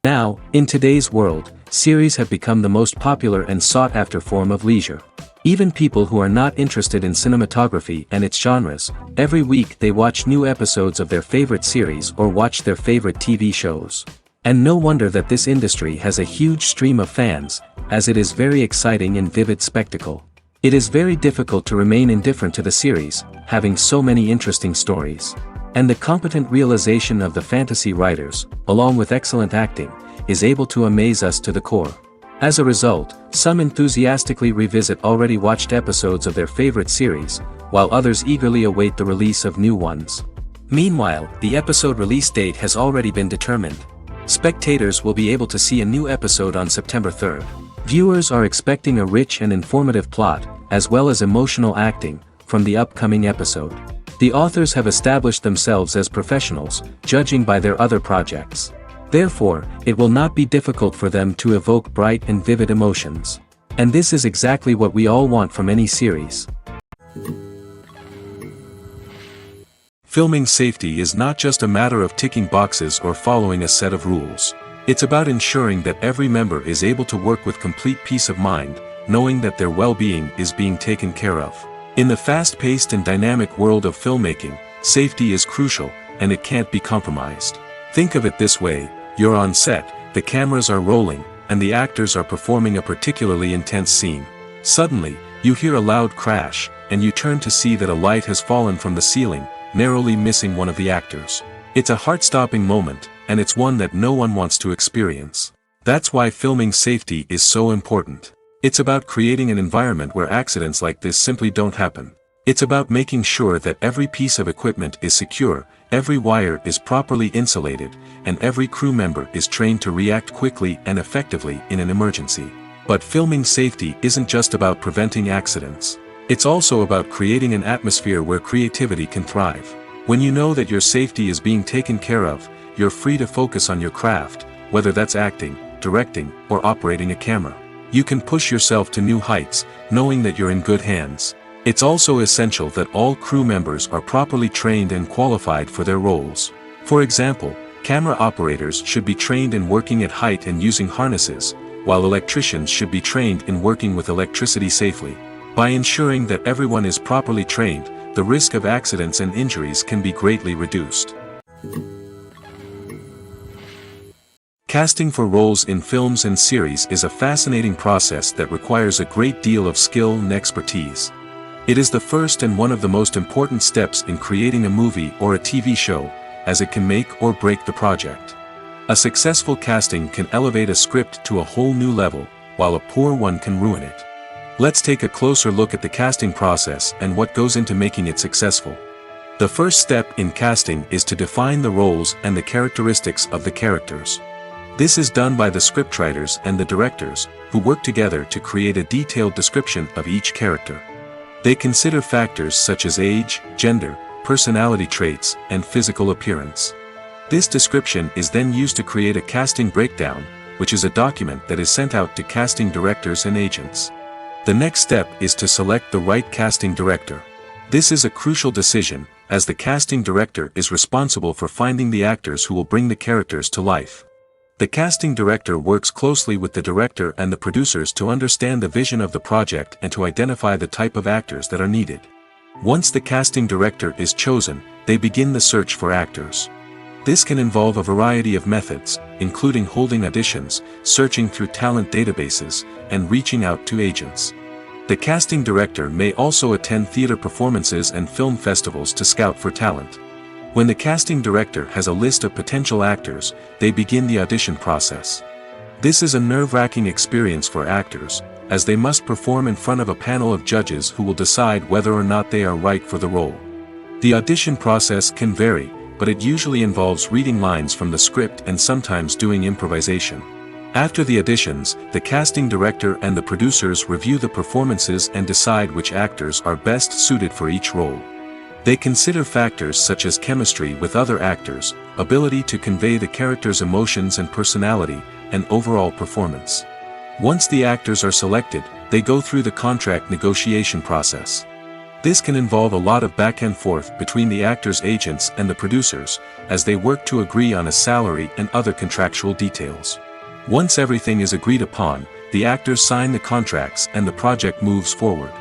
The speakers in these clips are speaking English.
Now, in today's world, series have become the most popular and sought-after form of leisure. Even people who are not interested in cinematography and its genres, every week they watch new episodes of their favorite series or watch their favorite TV shows. And no wonder that this industry has a huge stream of fans, as it is very exciting and vivid spectacle. It is very difficult to remain indifferent to the series, having so many interesting stories. And the competent realization of the fantasy writers, along with excellent acting, is able to amaze us to the core. As a result, some enthusiastically revisit already watched episodes of their favorite series, while others eagerly await the release of new ones. Meanwhile, the episode release date has already been determined. Spectators will be able to see a new episode on September 3rd. Viewers are expecting a rich and informative plot, as well as emotional acting, from the upcoming episode. The authors have established themselves as professionals, judging by their other projects. Therefore, it will not be difficult for them to evoke bright and vivid emotions. And this is exactly what we all want from any series. Filming safety is not just a matter of ticking boxes or following a set of rules. It's about ensuring that every member is able to work with complete peace of mind, knowing that their well-being is being taken care of. In the fast-paced and dynamic world of filmmaking, safety is crucial, and it can't be compromised. Think of it this way: you're on set, the cameras are rolling, and the actors are performing a particularly intense scene. Suddenly, you hear a loud crash, and you turn to see that a light has fallen from the ceiling, narrowly missing one of the actors. It's a heart-stopping moment, and it's one that no one wants to experience. That's why filming safety is so important. It's about creating an environment where accidents like this simply don't happen. It's about making sure that every piece of equipment is secure, every wire is properly insulated, and every crew member is trained to react quickly and effectively in an emergency. But filming safety isn't just about preventing accidents. It's also about creating an atmosphere where creativity can thrive. When you know that your safety is being taken care of, you're free to focus on your craft, whether that's acting, directing, or operating a camera. You can push yourself to new heights, knowing that you're in good hands. It's also essential that all crew members are properly trained and qualified for their roles. For example, camera operators should be trained in working at height and using harnesses, while electricians should be trained in working with electricity safely. By ensuring that everyone is properly trained, the risk of accidents and injuries can be greatly reduced. Casting for roles in films and series is a fascinating process that requires a great deal of skill and expertise. It is the first and one of the most important steps in creating a movie or a TV show, as it can make or break the project. A successful casting can elevate a script to a whole new level, while a poor one can ruin it. Let's take a closer look at the casting process and what goes into making it successful. The first step in casting is to define the roles and the characteristics of the characters. This is done by the scriptwriters and the directors, who work together to create a detailed description of each character. They consider factors such as age, gender, personality traits, and physical appearance. This description is then used to create a casting breakdown, which is a document that is sent out to casting directors and agents. The next step is to select the right casting director. This is a crucial decision, as the casting director is responsible for finding the actors who will bring the characters to life. The casting director works closely with the director and the producers to understand the vision of the project and to identify the type of actors that are needed. Once the casting director is chosen, they begin the search for actors. This can involve a variety of methods, including holding auditions, searching through talent databases, and reaching out to agents. The casting director may also attend theater performances and film festivals to scout for talent. When the casting director has a list of potential actors, they begin the audition process. This is a nerve-wracking experience for actors, as they must perform in front of a panel of judges who will decide whether or not they are right for the role. The audition process can vary, but it usually involves reading lines from the script and sometimes doing improvisation. After the auditions, the casting director and the producers review the performances and decide which actors are best suited for each role. They consider factors such as chemistry with other actors, ability to convey the character's emotions and personality, and overall performance. Once the actors are selected, they go through the contract negotiation process. This can involve a lot of back and forth between the actors' agents and the producers, as they work to agree on a salary and other contractual details. Once everything is agreed upon, the actors sign the contracts and the project moves forward.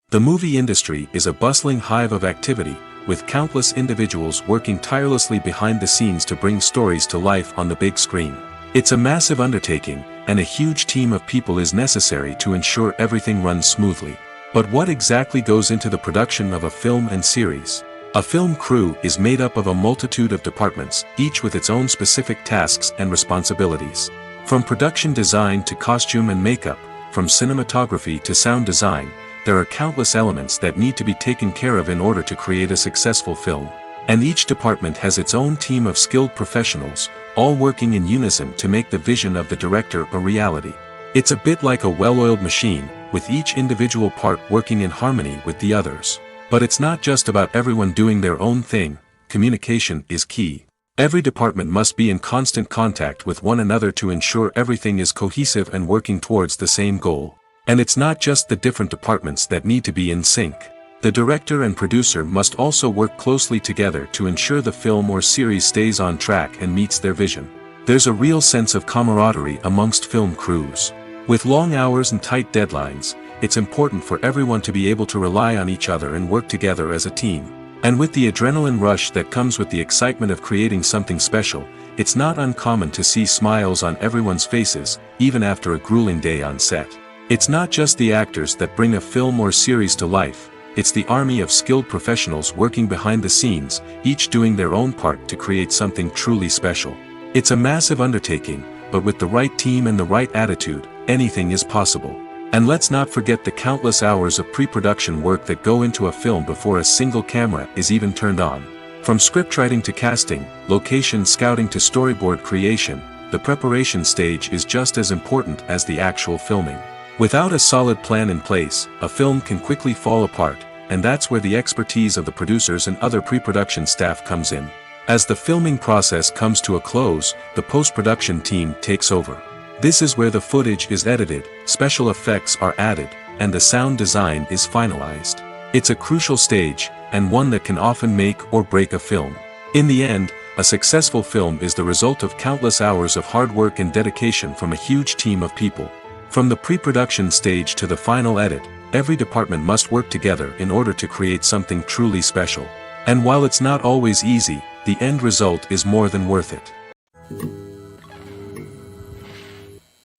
The movie industry is a bustling hive of activity, with countless individuals working tirelessly behind the scenes to bring stories to life on the big screen. It's a massive undertaking, and a huge team of people is necessary to ensure everything runs smoothly. But what exactly goes into the production of a film and series? A film crew is made up of a multitude of departments, each with its own specific tasks and responsibilities. From production design to costume and makeup, from cinematography to sound design, there are countless elements that need to be taken care of in order to create a successful film. And each department has its own team of skilled professionals, all working in unison to make the vision of the director a reality. It's a bit like a well-oiled machine, with each individual part working in harmony with the others. But it's not just about everyone doing their own thing. Communication is key. Every department must be in constant contact with one another to ensure everything is cohesive and working towards the same goal. And it's not just the different departments that need to be in sync. The director and producer must also work closely together to ensure the film or series stays on track and meets their vision. There's a real sense of camaraderie amongst film crews. With long hours and tight deadlines, it's important for everyone to be able to rely on each other and work together as a team. And with the adrenaline rush that comes with the excitement of creating something special, it's not uncommon to see smiles on everyone's faces, even after a grueling day on set. It's not just the actors that bring a film or series to life, it's the army of skilled professionals working behind the scenes, each doing their own part to create something truly special. It's a massive undertaking, but with the right team and the right attitude, anything is possible. And let's not forget the countless hours of pre-production work that go into a film before a single camera is even turned on. From scriptwriting to casting, location scouting to storyboard creation, the preparation stage is just as important as the actual filming. Without a solid plan in place, a film can quickly fall apart, and that's where the expertise of the producers and other pre-production staff comes in. As the filming process comes to a close, the post-production team takes over. This is where the footage is edited, special effects are added, and the sound design is finalized. It's a crucial stage, and one that can often make or break a film. In the end, a successful film is the result of countless hours of hard work and dedication from a huge team of people. From the pre-production stage to the final edit, every department must work together in order to create something truly special. And while it's not always easy, the end result is more than worth it.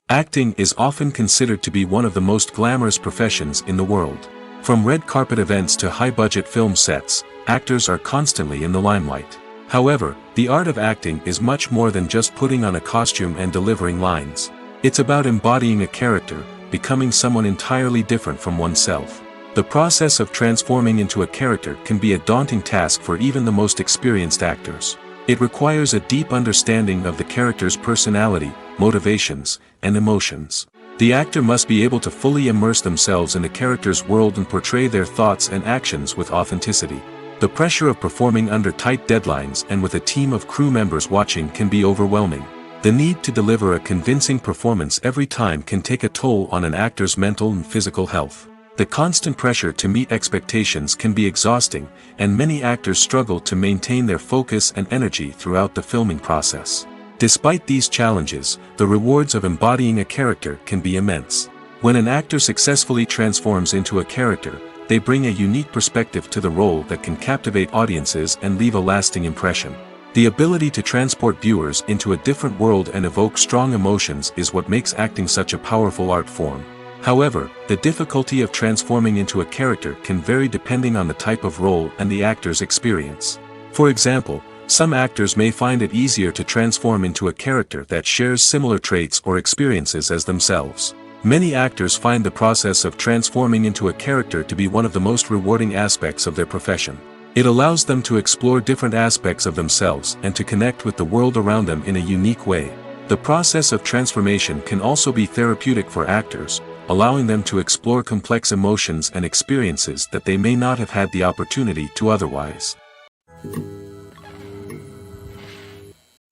Acting is often considered to be one of the most glamorous professions in the world. From red carpet events to high-budget film sets, actors are constantly in the limelight. However, the art of acting is much more than just putting on a costume and delivering lines. It's about embodying a character, becoming someone entirely different from oneself. The process of transforming into a character can be a daunting task for even the most experienced actors. It requires a deep understanding of the character's personality, motivations, and emotions. The actor must be able to fully immerse themselves in the character's world and portray their thoughts and actions with authenticity. The pressure of performing under tight deadlines and with a team of crew members watching can be overwhelming. The need to deliver a convincing performance every time can take a toll on an actor's mental and physical health. The constant pressure to meet expectations can be exhausting, and many actors struggle to maintain their focus and energy throughout the filming process. Despite these challenges, the rewards of embodying a character can be immense. When an actor successfully transforms into a character, they bring a unique perspective to the role that can captivate audiences and leave a lasting impression. The ability to transport viewers into a different world and evoke strong emotions is what makes acting such a powerful art form. However, the difficulty of transforming into a character can vary depending on the type of role and the actor's experience. For example, some actors may find it easier to transform into a character that shares similar traits or experiences as themselves. Many actors find the process of transforming into a character to be one of the most rewarding aspects of their profession. It allows them to explore different aspects of themselves and to connect with the world around them in a unique way. The process of transformation can also be therapeutic for actors, allowing them to explore complex emotions and experiences that they may not have had the opportunity to otherwise.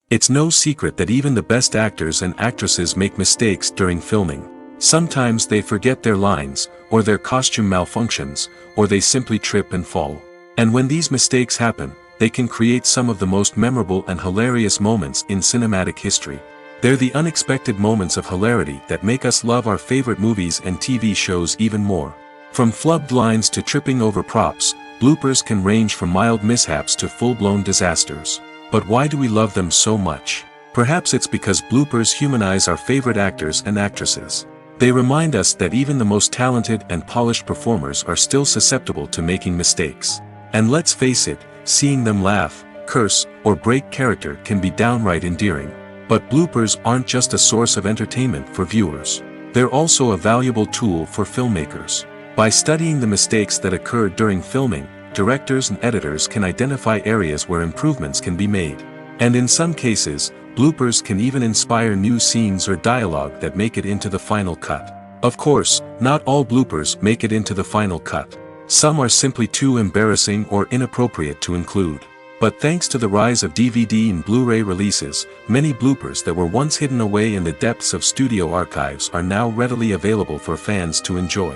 It's no secret that even the best actors and actresses make mistakes during filming. Sometimes they forget their lines, or their costume malfunctions, or they simply trip and fall. And when these mistakes happen, they can create some of the most memorable and hilarious moments in cinematic history. They're the unexpected moments of hilarity that make us love our favorite movies and TV shows even more. From flubbed lines to tripping over props, bloopers can range from mild mishaps to full-blown disasters. But why do we love them so much? Perhaps it's because bloopers humanize our favorite actors and actresses. They remind us that even the most talented and polished performers are still susceptible to making mistakes. And let's face it, seeing them laugh, curse, or break character can be downright endearing. But bloopers aren't just a source of entertainment for viewers. They're also a valuable tool for filmmakers. By studying the mistakes that occur during filming, directors and editors can identify areas where improvements can be made. And in some cases, bloopers can even inspire new scenes or dialogue that make it into the final cut. Of course, not all bloopers make it into the final cut. Some are simply too embarrassing or inappropriate to include. But thanks to the rise of DVD and Blu-ray releases, many bloopers that were once hidden away in the depths of studio archives are now readily available for fans to enjoy.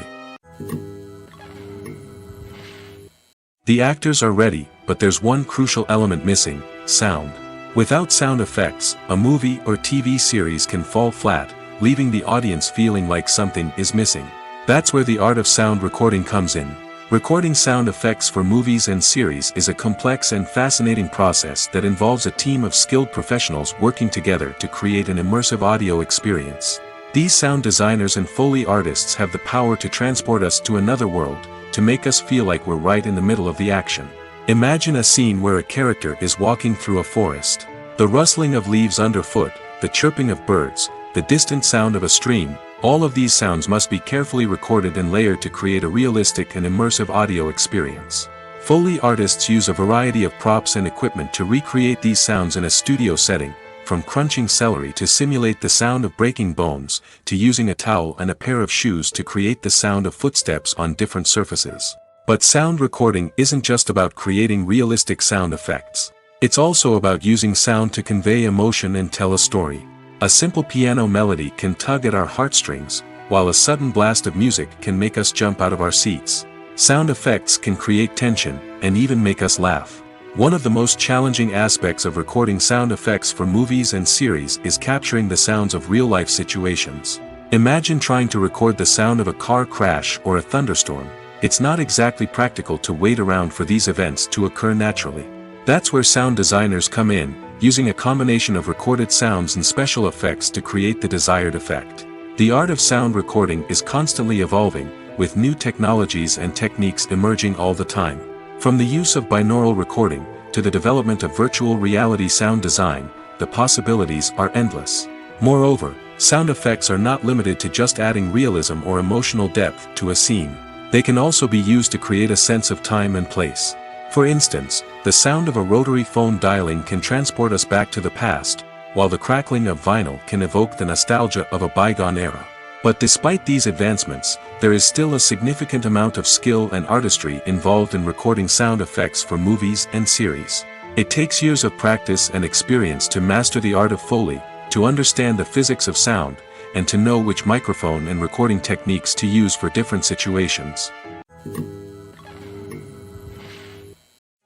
The actors are ready, but there's one crucial element missing: sound. Without sound effects, a movie or TV series can fall flat, leaving the audience feeling like something is missing. That's where the art of sound recording comes in. Recording sound effects for movies and series is a complex and fascinating process that involves a team of skilled professionals working together to create an immersive audio experience. These sound designers and Foley artists have the power to transport us to another world, to make us feel like we're right in the middle of the action. Imagine a scene where a character is walking through a forest. The rustling of leaves underfoot, the chirping of birds, the distant sound of a stream, all of these sounds must be carefully recorded and layered to create a realistic and immersive audio experience. Foley artists use a variety of props and equipment to recreate these sounds in a studio setting, from crunching celery to simulate the sound of breaking bones, to using a towel and a pair of shoes to create the sound of footsteps on different surfaces. But sound recording isn't just about creating realistic sound effects. It's also about using sound to convey emotion and tell a story. A simple piano melody can tug at our heartstrings, while a sudden blast of music can make us jump out of our seats. Sound effects can create tension, and even make us laugh. One of the most challenging aspects of recording sound effects for movies and series is capturing the sounds of real-life situations. Imagine trying to record the sound of a car crash or a thunderstorm. It's not exactly practical to wait around for these events to occur naturally. That's where sound designers come in, using a combination of recorded sounds and special effects to create the desired effect. The art of sound recording is constantly evolving, with new technologies and techniques emerging all the time. From the use of binaural recording, to the development of virtual reality sound design, the possibilities are endless. Moreover, sound effects are not limited to just adding realism or emotional depth to a scene. They can also be used to create a sense of time and place. For instance, the sound of a rotary phone dialing can transport us back to the past, while the crackling of vinyl can evoke the nostalgia of a bygone era. But despite these advancements, there is still a significant amount of skill and artistry involved in recording sound effects for movies and series. It takes years of practice and experience to master the art of Foley, to understand the physics of sound, and to know which microphone and recording techniques to use for different situations.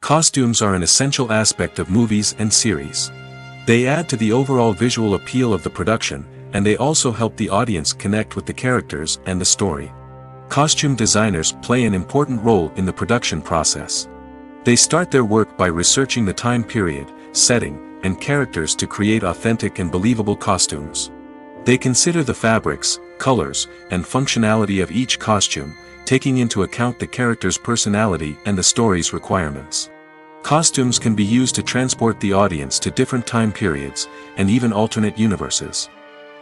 Costumes are an essential aspect of movies and series. They add to the overall visual appeal of the production, and they also help the audience connect with the characters and the story. Costume designers play an important role in the production process. They start their work by researching the time period, setting, and characters to create authentic and believable costumes. They consider the fabrics, colors, and functionality of each costume, taking into account the character's personality and the story's requirements. Costumes can be used to transport the audience to different time periods, and even alternate universes.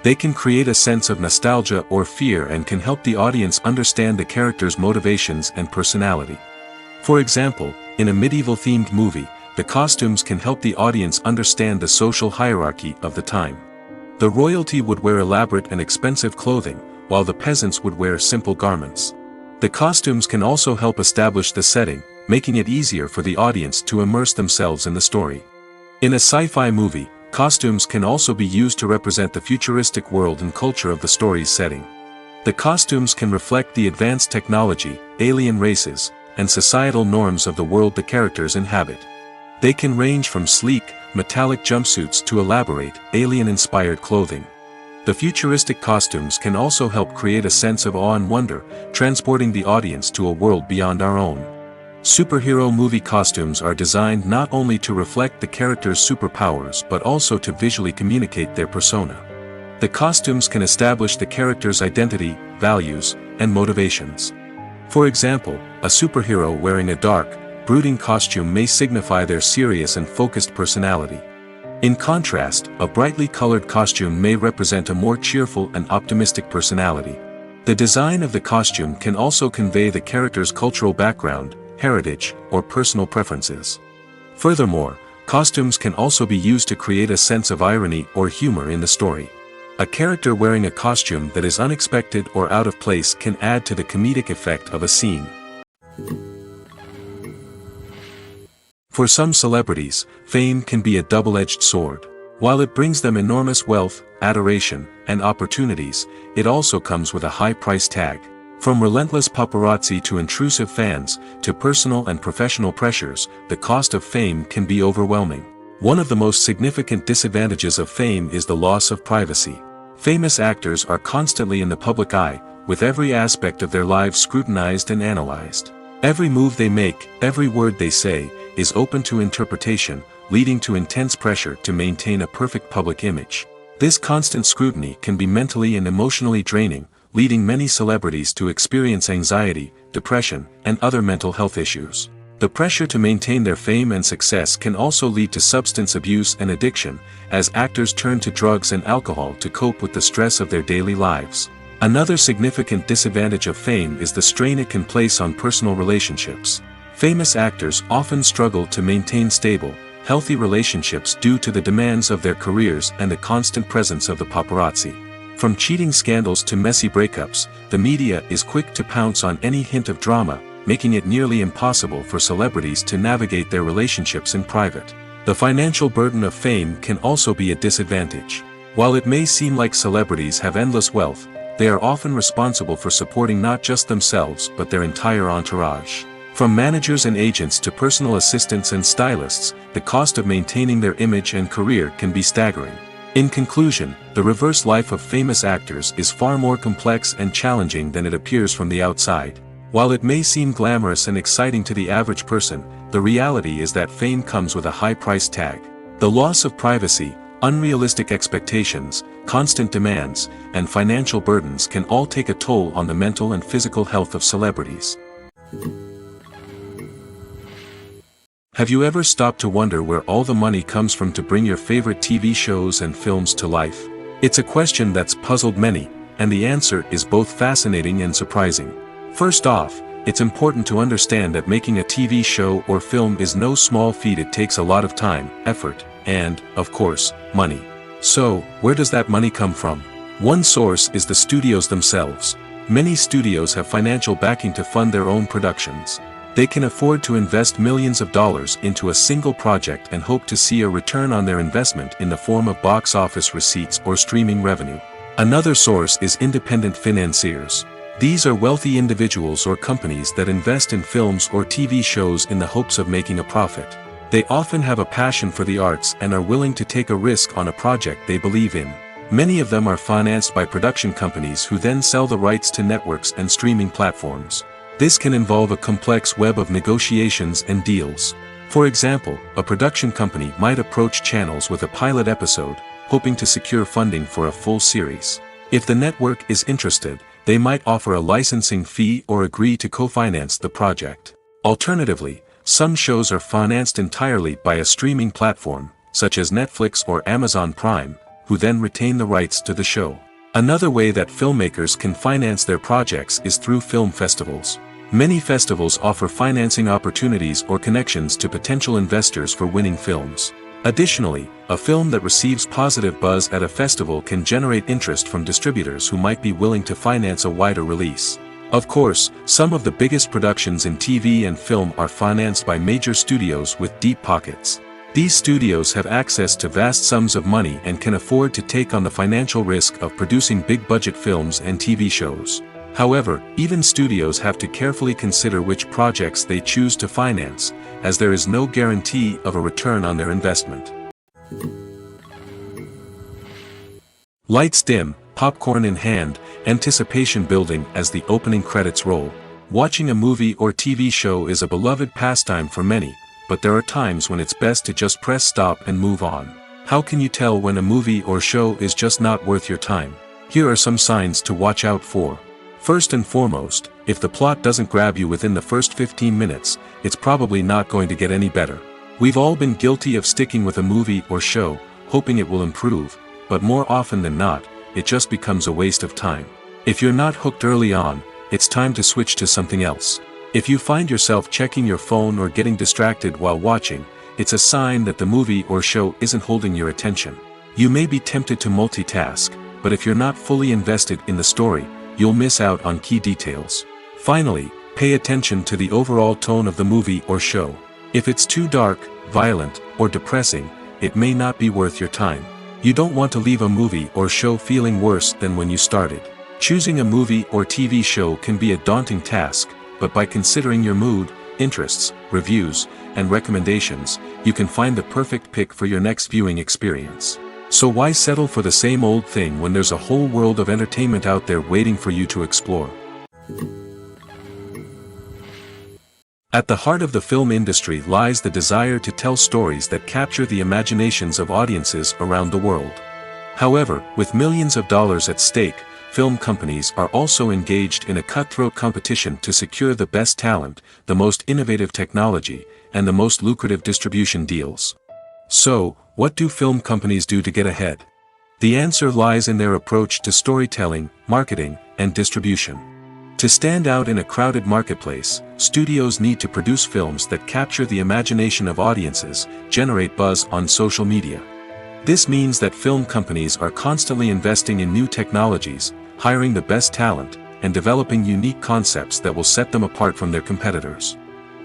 They can create a sense of nostalgia or fear and can help the audience understand the character's motivations and personality. For example, in a medieval-themed movie, the costumes can help the audience understand the social hierarchy of the time. The royalty would wear elaborate and expensive clothing, while the peasants would wear simple garments. The costumes can also help establish the setting, making it easier for the audience to immerse themselves in the story. In a sci-fi movie, costumes can also be used to represent the futuristic world and culture of the story's setting. The costumes can reflect the advanced technology, alien races, and societal norms of the world the characters inhabit. They can range from sleek, metallic jumpsuits to elaborate, alien-inspired clothing. The futuristic costumes can also help create a sense of awe and wonder, transporting the audience to a world beyond our own. Superhero movie costumes are designed not only to reflect the character's superpowers but also to visually communicate their persona. The costumes can establish the character's identity, values, and motivations. For example, a superhero wearing a dark, brooding costume may signify their serious and focused personality. In contrast, a brightly colored costume may represent a more cheerful and optimistic personality. The design of the costume can also convey the character's cultural background, heritage, or personal preferences. Furthermore, costumes can also be used to create a sense of irony or humor in the story. A character wearing a costume that is unexpected or out of place can add to the comedic effect of a scene. For some celebrities, fame can be a double-edged sword. While it brings them enormous wealth, adoration, and opportunities, it also comes with a high price tag. From relentless paparazzi to intrusive fans, to personal and professional pressures, the cost of fame can be overwhelming. One of the most significant disadvantages of fame is the loss of privacy. Famous actors are constantly in the public eye, with every aspect of their lives scrutinized and analyzed. Every move they make, every word they say, is open to interpretation, leading to intense pressure to maintain a perfect public image. This constant scrutiny can be mentally and emotionally draining, leading many celebrities to experience anxiety, depression, and other mental health issues. The pressure to maintain their fame and success can also lead to substance abuse and addiction, as actors turn to drugs and alcohol to cope with the stress of their daily lives. Another significant disadvantage of fame is the strain it can place on personal relationships. Famous actors often struggle to maintain stable, healthy relationships due to the demands of their careers and the constant presence of the paparazzi. From cheating scandals to messy breakups, the media is quick to pounce on any hint of drama, making it nearly impossible for celebrities to navigate their relationships in private. The financial burden of fame can also be a disadvantage. While it may seem like celebrities have endless wealth, they are often responsible for supporting not just themselves but their entire entourage. From managers and agents to personal assistants and stylists, the cost of maintaining their image and career can be staggering. In conclusion, the reverse life of famous actors is far more complex and challenging than it appears from the outside. While it may seem glamorous and exciting to the average person, the reality is that fame comes with a high price tag. The loss of privacy, unrealistic expectations, constant demands, and financial burdens can all take a toll on the mental and physical health of celebrities. Have you ever stopped to wonder where all the money comes from to bring your favorite TV shows and films to life? It's a question that's puzzled many, and the answer is both fascinating and surprising. First off, it's important to understand that making a TV show or film is no small feat. It takes a lot of time, effort, and, of course, money. So, where does that money come from? One source is the studios themselves. Many studios have financial backing to fund their own productions. They can afford to invest millions of dollars into a single project and hope to see a return on their investment in the form of box office receipts or streaming revenue. Another source is independent financiers. These are wealthy individuals or companies that invest in films or TV shows in the hopes of making a profit. They often have a passion for the arts and are willing to take a risk on a project they believe in. Many of them are financed by production companies who then sell the rights to networks and streaming platforms. This can involve a complex web of negotiations and deals. For example, a production company might approach channels with a pilot episode, hoping to secure funding for a full series. If the network is interested, they might offer a licensing fee or agree to co-finance the project. Alternatively, some shows are financed entirely by a streaming platform, such as Netflix or Amazon Prime, who then retain the rights to the show. Another way that filmmakers can finance their projects is through film festivals. Many festivals offer financing opportunities or connections to potential investors for winning films. Additionally, a film that receives positive buzz at a festival can generate interest from distributors who might be willing to finance a wider release. Of course, some of the biggest productions in TV and film are financed by major studios with deep pockets. These studios have access to vast sums of money and can afford to take on the financial risk of producing big-budget films and TV shows. However, even studios have to carefully consider which projects they choose to finance, as there is no guarantee of a return on their investment. Lights dim, popcorn in hand, anticipation building as the opening credits roll. Watching a movie or TV show is a beloved pastime for many, but there are times when it's best to just press stop and move on. How can you tell when a movie or show is just not worth your time? Here are some signs to watch out for. First and foremost, if the plot doesn't grab you within the first 15 minutes, it's probably not going to get any better. We've all been guilty of sticking with a movie or show, hoping it will improve, but more often than not, it just becomes a waste of time. If you're not hooked early on, it's time to switch to something else. If you find yourself checking your phone or getting distracted while watching, it's a sign that the movie or show isn't holding your attention. You may be tempted to multitask, but if you're not fully invested in the story, you'll miss out on key details. Finally, pay attention to the overall tone of the movie or show. If it's too dark, violent, or depressing, it may not be worth your time. You don't want to leave a movie or show feeling worse than when you started. Choosing a movie or TV show can be a daunting task, but by considering your mood, interests, reviews, and recommendations, you can find the perfect pick for your next viewing experience. So why settle for the same old thing when there's a whole world of entertainment out there waiting for you to explore? At the heart of the film industry lies the desire to tell stories that capture the imaginations of audiences around the world. However, with millions of dollars at stake, film companies are also engaged in a cutthroat competition to secure the best talent, the most innovative technology, and the most lucrative distribution deals. So, what do film companies do to get ahead? The answer lies in their approach to storytelling, marketing, and distribution. To stand out in a crowded marketplace, studios need to produce films that capture the imagination of audiences, generate buzz on social media. This means that film companies are constantly investing in new technologies, hiring the best talent, and developing unique concepts that will set them apart from their competitors.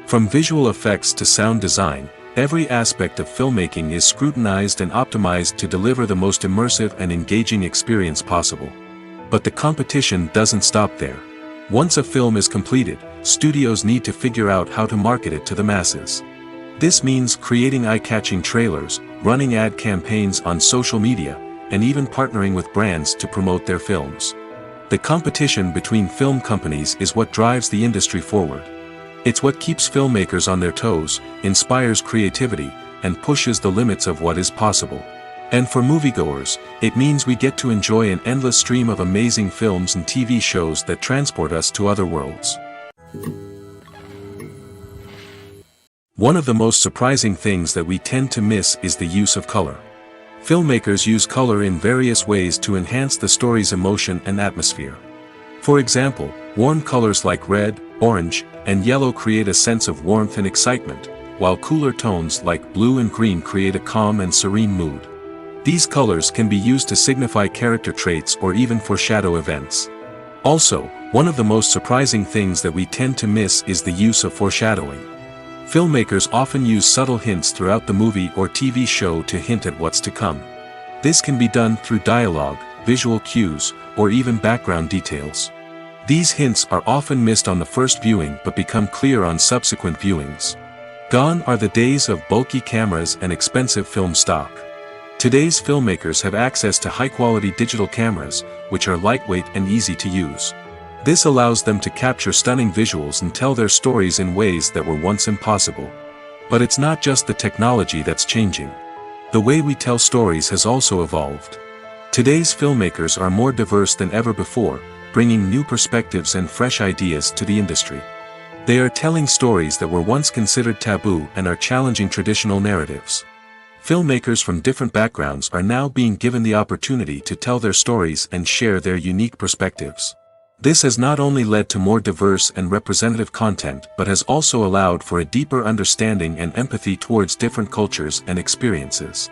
From visual effects to sound design, every aspect of filmmaking is scrutinized and optimized to deliver the most immersive and engaging experience possible. But the competition doesn't stop there. Once a film is completed, studios need to figure out how to market it to the masses. This means creating eye-catching trailers, running ad campaigns on social media, and even partnering with brands to promote their films. The competition between film companies is what drives the industry forward. It's what keeps filmmakers on their toes, inspires creativity, and pushes the limits of what is possible. And for moviegoers, it means we get to enjoy an endless stream of amazing films and TV shows that transport us to other worlds. One of the most surprising things that we tend to miss is the use of color. Filmmakers use color in various ways to enhance the story's emotion and atmosphere. For example, warm colors like red, orange, and yellow create a sense of warmth and excitement, while cooler tones like blue and green create a calm and serene mood. These colors can be used to signify character traits or even foreshadow events. Also, one of the most surprising things that we tend to miss is the use of foreshadowing. Filmmakers often use subtle hints throughout the movie or TV show to hint at what's to come. This can be done through dialogue, visual cues, or even background details. These hints are often missed on the first viewing but become clear on subsequent viewings. Gone are the days of bulky cameras and expensive film stock. Today's filmmakers have access to high-quality digital cameras, which are lightweight and easy to use. This allows them to capture stunning visuals and tell their stories in ways that were once impossible. But it's not just the technology that's changing. The way we tell stories has also evolved. Today's filmmakers are more diverse than ever before, bringing new perspectives and fresh ideas to the industry. They are telling stories that were once considered taboo and are challenging traditional narratives. Filmmakers from different backgrounds are now being given the opportunity to tell their stories and share their unique perspectives. This has not only led to more diverse and representative content but has also allowed for a deeper understanding and empathy towards different cultures and experiences.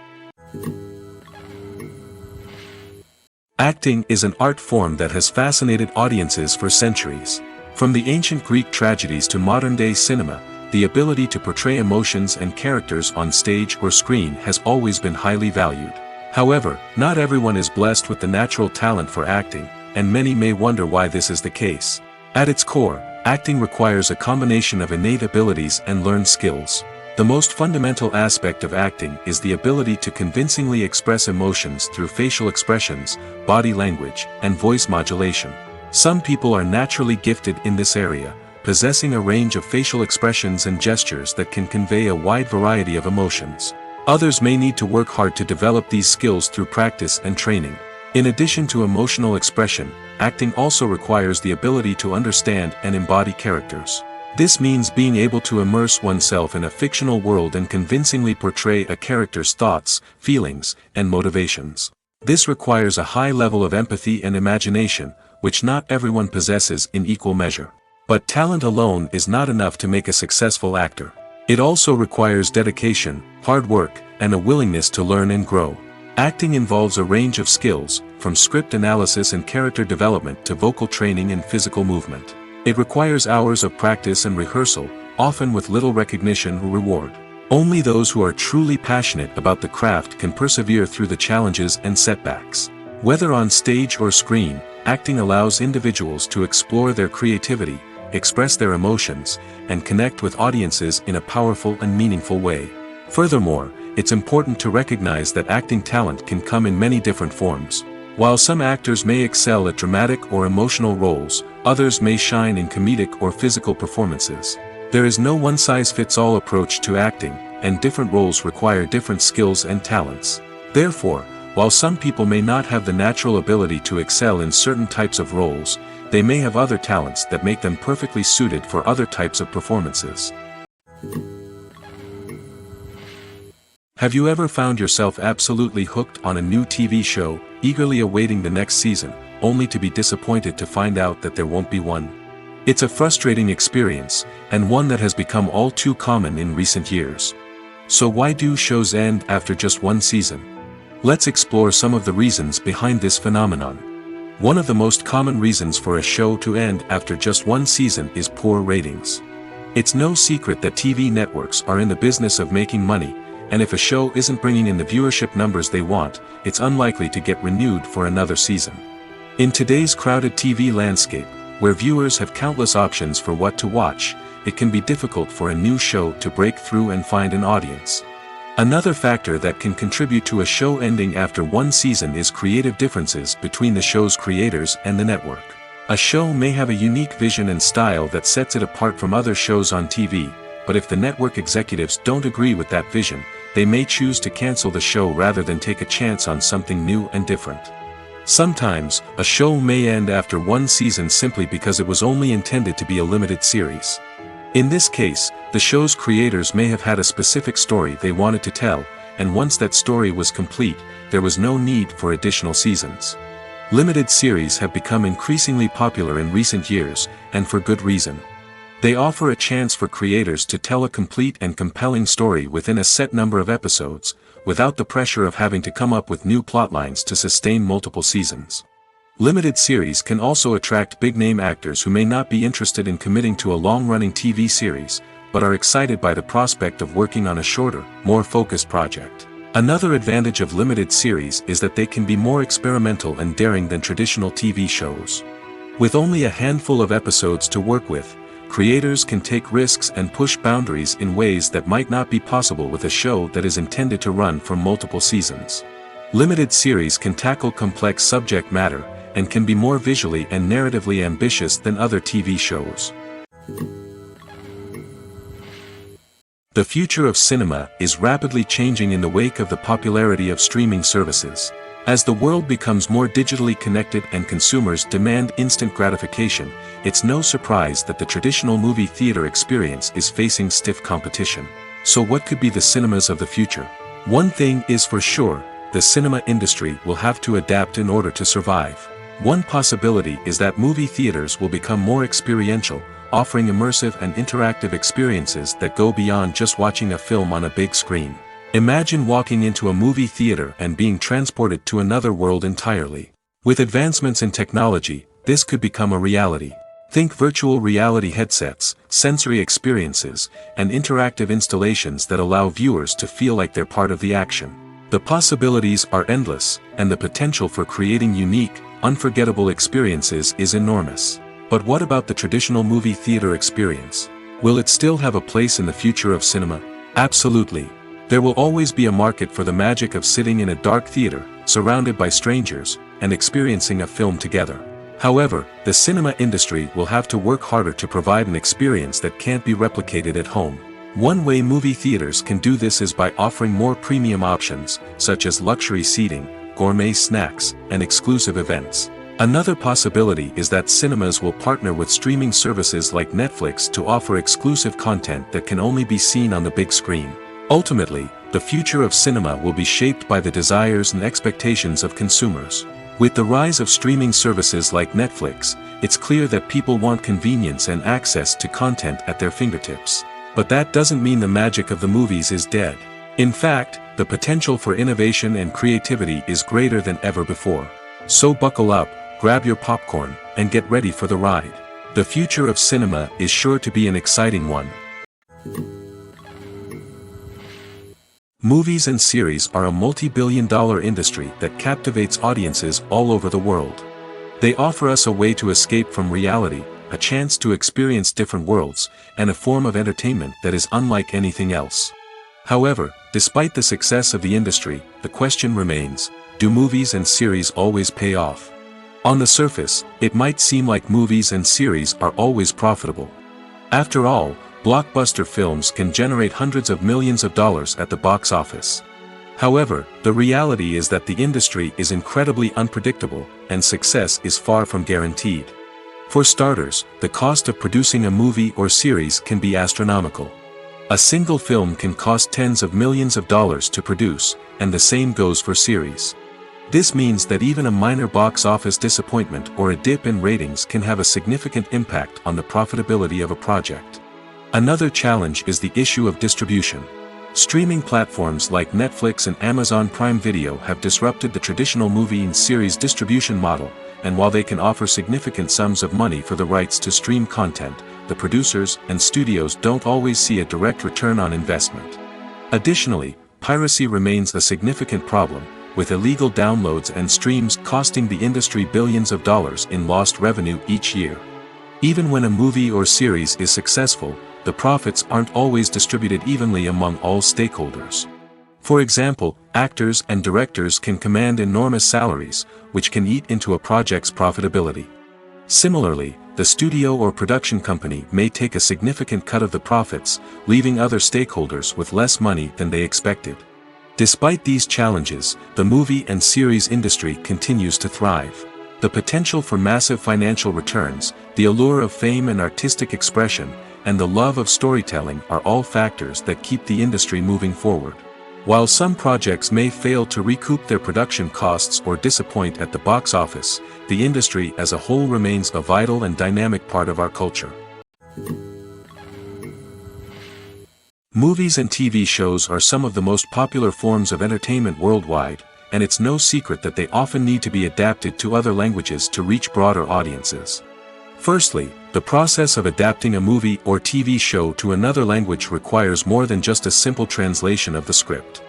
Acting is an art form that has fascinated audiences for centuries. From the ancient Greek tragedies to modern-day cinema, the ability to portray emotions and characters on stage or screen has always been highly valued. However, not everyone is blessed with the natural talent for acting, and many may wonder why this is the case. At its core, acting requires a combination of innate abilities and learned skills. The most fundamental aspect of acting is the ability to convincingly express emotions through facial expressions, body language, and voice modulation. Some people are naturally gifted in this area, possessing a range of facial expressions and gestures that can convey a wide variety of emotions. Others may need to work hard to develop these skills through practice and training. In addition to emotional expression, acting also requires the ability to understand and embody characters. This means being able to immerse oneself in a fictional world and convincingly portray a character's thoughts, feelings, and motivations. This requires a high level of empathy and imagination, which not everyone possesses in equal measure. But talent alone is not enough to make a successful actor. It also requires dedication, hard work, and a willingness to learn and grow. Acting involves a range of skills, from script analysis and character development to vocal training and physical movement. It requires hours of practice and rehearsal, often with little recognition or reward. Only those who are truly passionate about the craft can persevere through the challenges and setbacks. Whether on stage or screen, acting allows individuals to explore their creativity, express their emotions, and connect with audiences in a powerful and meaningful way. Furthermore, it's important to recognize that acting talent can come in many different forms. While some actors may excel at dramatic or emotional roles, others may shine in comedic or physical performances. There is no one-size-fits-all approach to acting, and different roles require different skills and talents. Therefore, while some people may not have the natural ability to excel in certain types of roles, they may have other talents that make them perfectly suited for other types of performances. Have you ever found yourself absolutely hooked on a new TV show, eagerly awaiting the next season, only to be disappointed to find out that there won't be one? It's a frustrating experience, and one that has become all too common in recent years. So why do shows end after just one season? Let's explore some of the reasons behind this phenomenon. One of the most common reasons for a show to end after just one season is poor ratings. It's no secret that TV networks are in the business of making money, and if a show isn't bringing in the viewership numbers they want, it's unlikely to get renewed for another season. In today's crowded TV landscape, where viewers have countless options for what to watch, it can be difficult for a new show to break through and find an audience. Another factor that can contribute to a show ending after one season is creative differences between the show's creators and the network. A show may have a unique vision and style that sets it apart from other shows on TV, but if the network executives don't agree with that vision, they may choose to cancel the show rather than take a chance on something new and different. Sometimes, a show may end after one season simply because it was only intended to be a limited series. In this case, the show's creators may have had a specific story they wanted to tell, and once that story was complete, there was no need for additional seasons. Limited series have become increasingly popular in recent years, and for good reason. They offer a chance for creators to tell a complete and compelling story within a set number of episodes, without the pressure of having to come up with new plotlines to sustain multiple seasons. Limited series can also attract big-name actors who may not be interested in committing to a long-running TV series, but are excited by the prospect of working on a shorter, more focused project. Another advantage of limited series is that they can be more experimental and daring than traditional TV shows. With only a handful of episodes to work with, creators can take risks and push boundaries in ways that might not be possible with a show that is intended to run for multiple seasons. Limited series can tackle complex subject matter, and can be more visually and narratively ambitious than other TV shows. The future of cinema is rapidly changing in the wake of the popularity of streaming services. As the world becomes more digitally connected and consumers demand instant gratification, it's no surprise that the traditional movie theater experience is facing stiff competition. So what could be the cinemas of the future? One thing is for sure, the cinema industry will have to adapt in order to survive. One possibility is that movie theaters will become more experiential, offering immersive and interactive experiences that go beyond just watching a film on a big screen. Imagine walking into a movie theater and being transported to another world entirely. With advancements in technology, this could become a reality. Think virtual reality headsets, sensory experiences, and interactive installations that allow viewers to feel like they're part of the action. The possibilities are endless, and the potential for creating unique, unforgettable experiences is enormous. But what about the traditional movie theater experience? Will it still have a place in the future of cinema? Absolutely. There will always be a market for the magic of sitting in a dark theater, surrounded by strangers, and experiencing a film together. However, the cinema industry will have to work harder to provide an experience that can't be replicated at home. One way movie theaters can do this is by offering more premium options, such as luxury seating, gourmet snacks, and exclusive events. Another possibility is that cinemas will partner with streaming services like Netflix to offer exclusive content that can only be seen on the big screen. Ultimately, the future of cinema will be shaped by the desires and expectations of consumers. With the rise of streaming services like Netflix, it's clear that people want convenience and access to content at their fingertips. But that doesn't mean the magic of the movies is dead. In fact, the potential for innovation and creativity is greater than ever before. So buckle up, grab your popcorn, and get ready for the ride. The future of cinema is sure to be an exciting one. Movies and series are a multi-billion-dollar industry that captivates audiences all over the world. They offer us a way to escape from reality, a chance to experience different worlds, and a form of entertainment that is unlike anything else. However, despite the success of the industry, the question remains, do movies and series always pay off? On the surface, it might seem like movies and series are always profitable. After all, blockbuster films can generate hundreds of millions of dollars at the box office. However, the reality is that the industry is incredibly unpredictable, and success is far from guaranteed. For starters, the cost of producing a movie or series can be astronomical. A single film can cost tens of millions of dollars to produce, and the same goes for series. This means that even a minor box office disappointment or a dip in ratings can have a significant impact on the profitability of a project. Another challenge is the issue of distribution. Streaming platforms like Netflix and Amazon Prime Video have disrupted the traditional movie and series distribution model, and while they can offer significant sums of money for the rights to stream content, the producers and studios don't always see a direct return on investment. Additionally, piracy remains a significant problem, with illegal downloads and streams costing the industry billions of dollars in lost revenue each year. Even when a movie or series is successful, the profits aren't always distributed evenly among all stakeholders. For example, actors and directors can command enormous salaries, which can eat into a project's profitability. Similarly, the studio or production company may take a significant cut of the profits, leaving other stakeholders with less money than they expected. Despite these challenges, the movie and series industry continues to thrive. The potential for massive financial returns, the allure of fame and artistic expression, and the love of storytelling are all factors that keep the industry moving forward. While some projects may fail to recoup their production costs or disappoint at the box office, the industry as a whole remains a vital and dynamic part of our culture. Movies and TV shows are some of the most popular forms of entertainment worldwide, and it's no secret that they often need to be adapted to other languages to reach broader audiences. Firstly, the process of adapting a movie or TV show to another language requires more than just a simple translation of the script.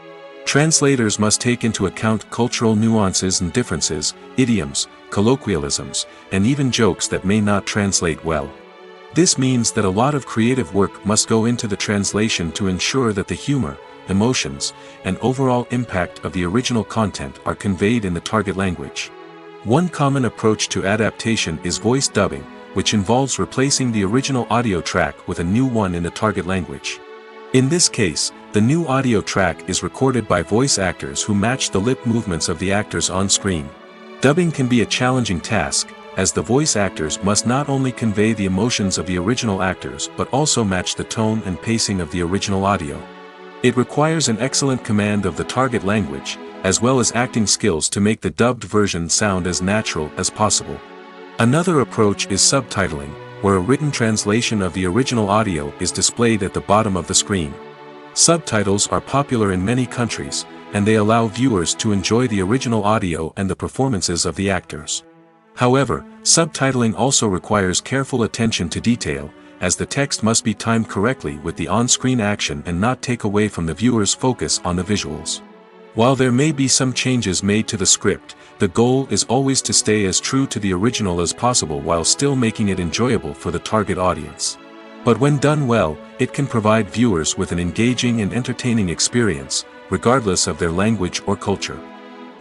Translators must take into account cultural nuances and differences, idioms, colloquialisms, and even jokes that may not translate well. This means that a lot of creative work must go into the translation to ensure that the humor, emotions, and overall impact of the original content are conveyed in the target language. One common approach to adaptation is voice dubbing, which involves replacing the original audio track with a new one in the target language. In this case, the new audio track is recorded by voice actors who match the lip movements of the actors on screen. Dubbing can be a challenging task, as the voice actors must not only convey the emotions of the original actors but also match the tone and pacing of the original audio. It requires an excellent command of the target language, as well as acting skills to make the dubbed version sound as natural as possible. Another approach is subtitling, where a written translation of the original audio is displayed at the bottom of the screen. Subtitles are popular in many countries, and they allow viewers to enjoy the original audio and the performances of the actors. However, subtitling also requires careful attention to detail, as the text must be timed correctly with the on-screen action and not take away from the viewer's focus on the visuals. While there may be some changes made to the script, the goal is always to stay as true to the original as possible while still making it enjoyable for the target audience. But when done well, it can provide viewers with an engaging and entertaining experience, regardless of their language or culture.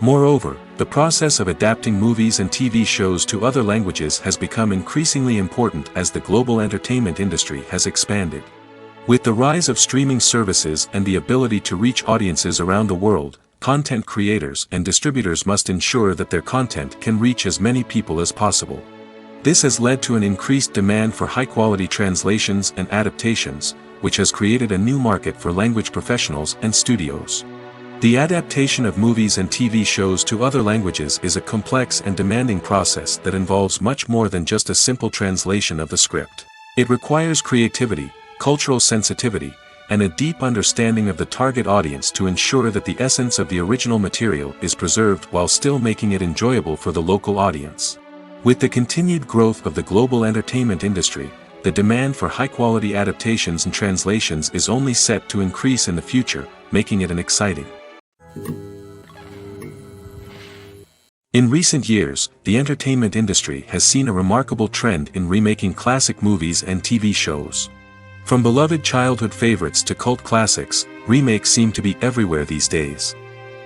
Moreover, the process of adapting movies and TV shows to other languages has become increasingly important as the global entertainment industry has expanded. With the rise of streaming services and the ability to reach audiences around the world, content creators and distributors must ensure that their content can reach as many people as possible. This has led to an increased demand for high-quality translations and adaptations, which has created a new market for language professionals and studios. The adaptation of movies and TV shows to other languages is a complex and demanding process that involves much more than just a simple translation of the script. It requires creativity, cultural sensitivity, and a deep understanding of the target audience to ensure that the essence of the original material is preserved while still making it enjoyable for the local audience. With the continued growth of the global entertainment industry, the demand for high-quality adaptations and translations is only set to increase in the future, making it an exciting. In recent years, the entertainment industry has seen a remarkable trend in remaking classic movies and TV shows. From beloved childhood favorites to cult classics, remakes seem to be everywhere these days.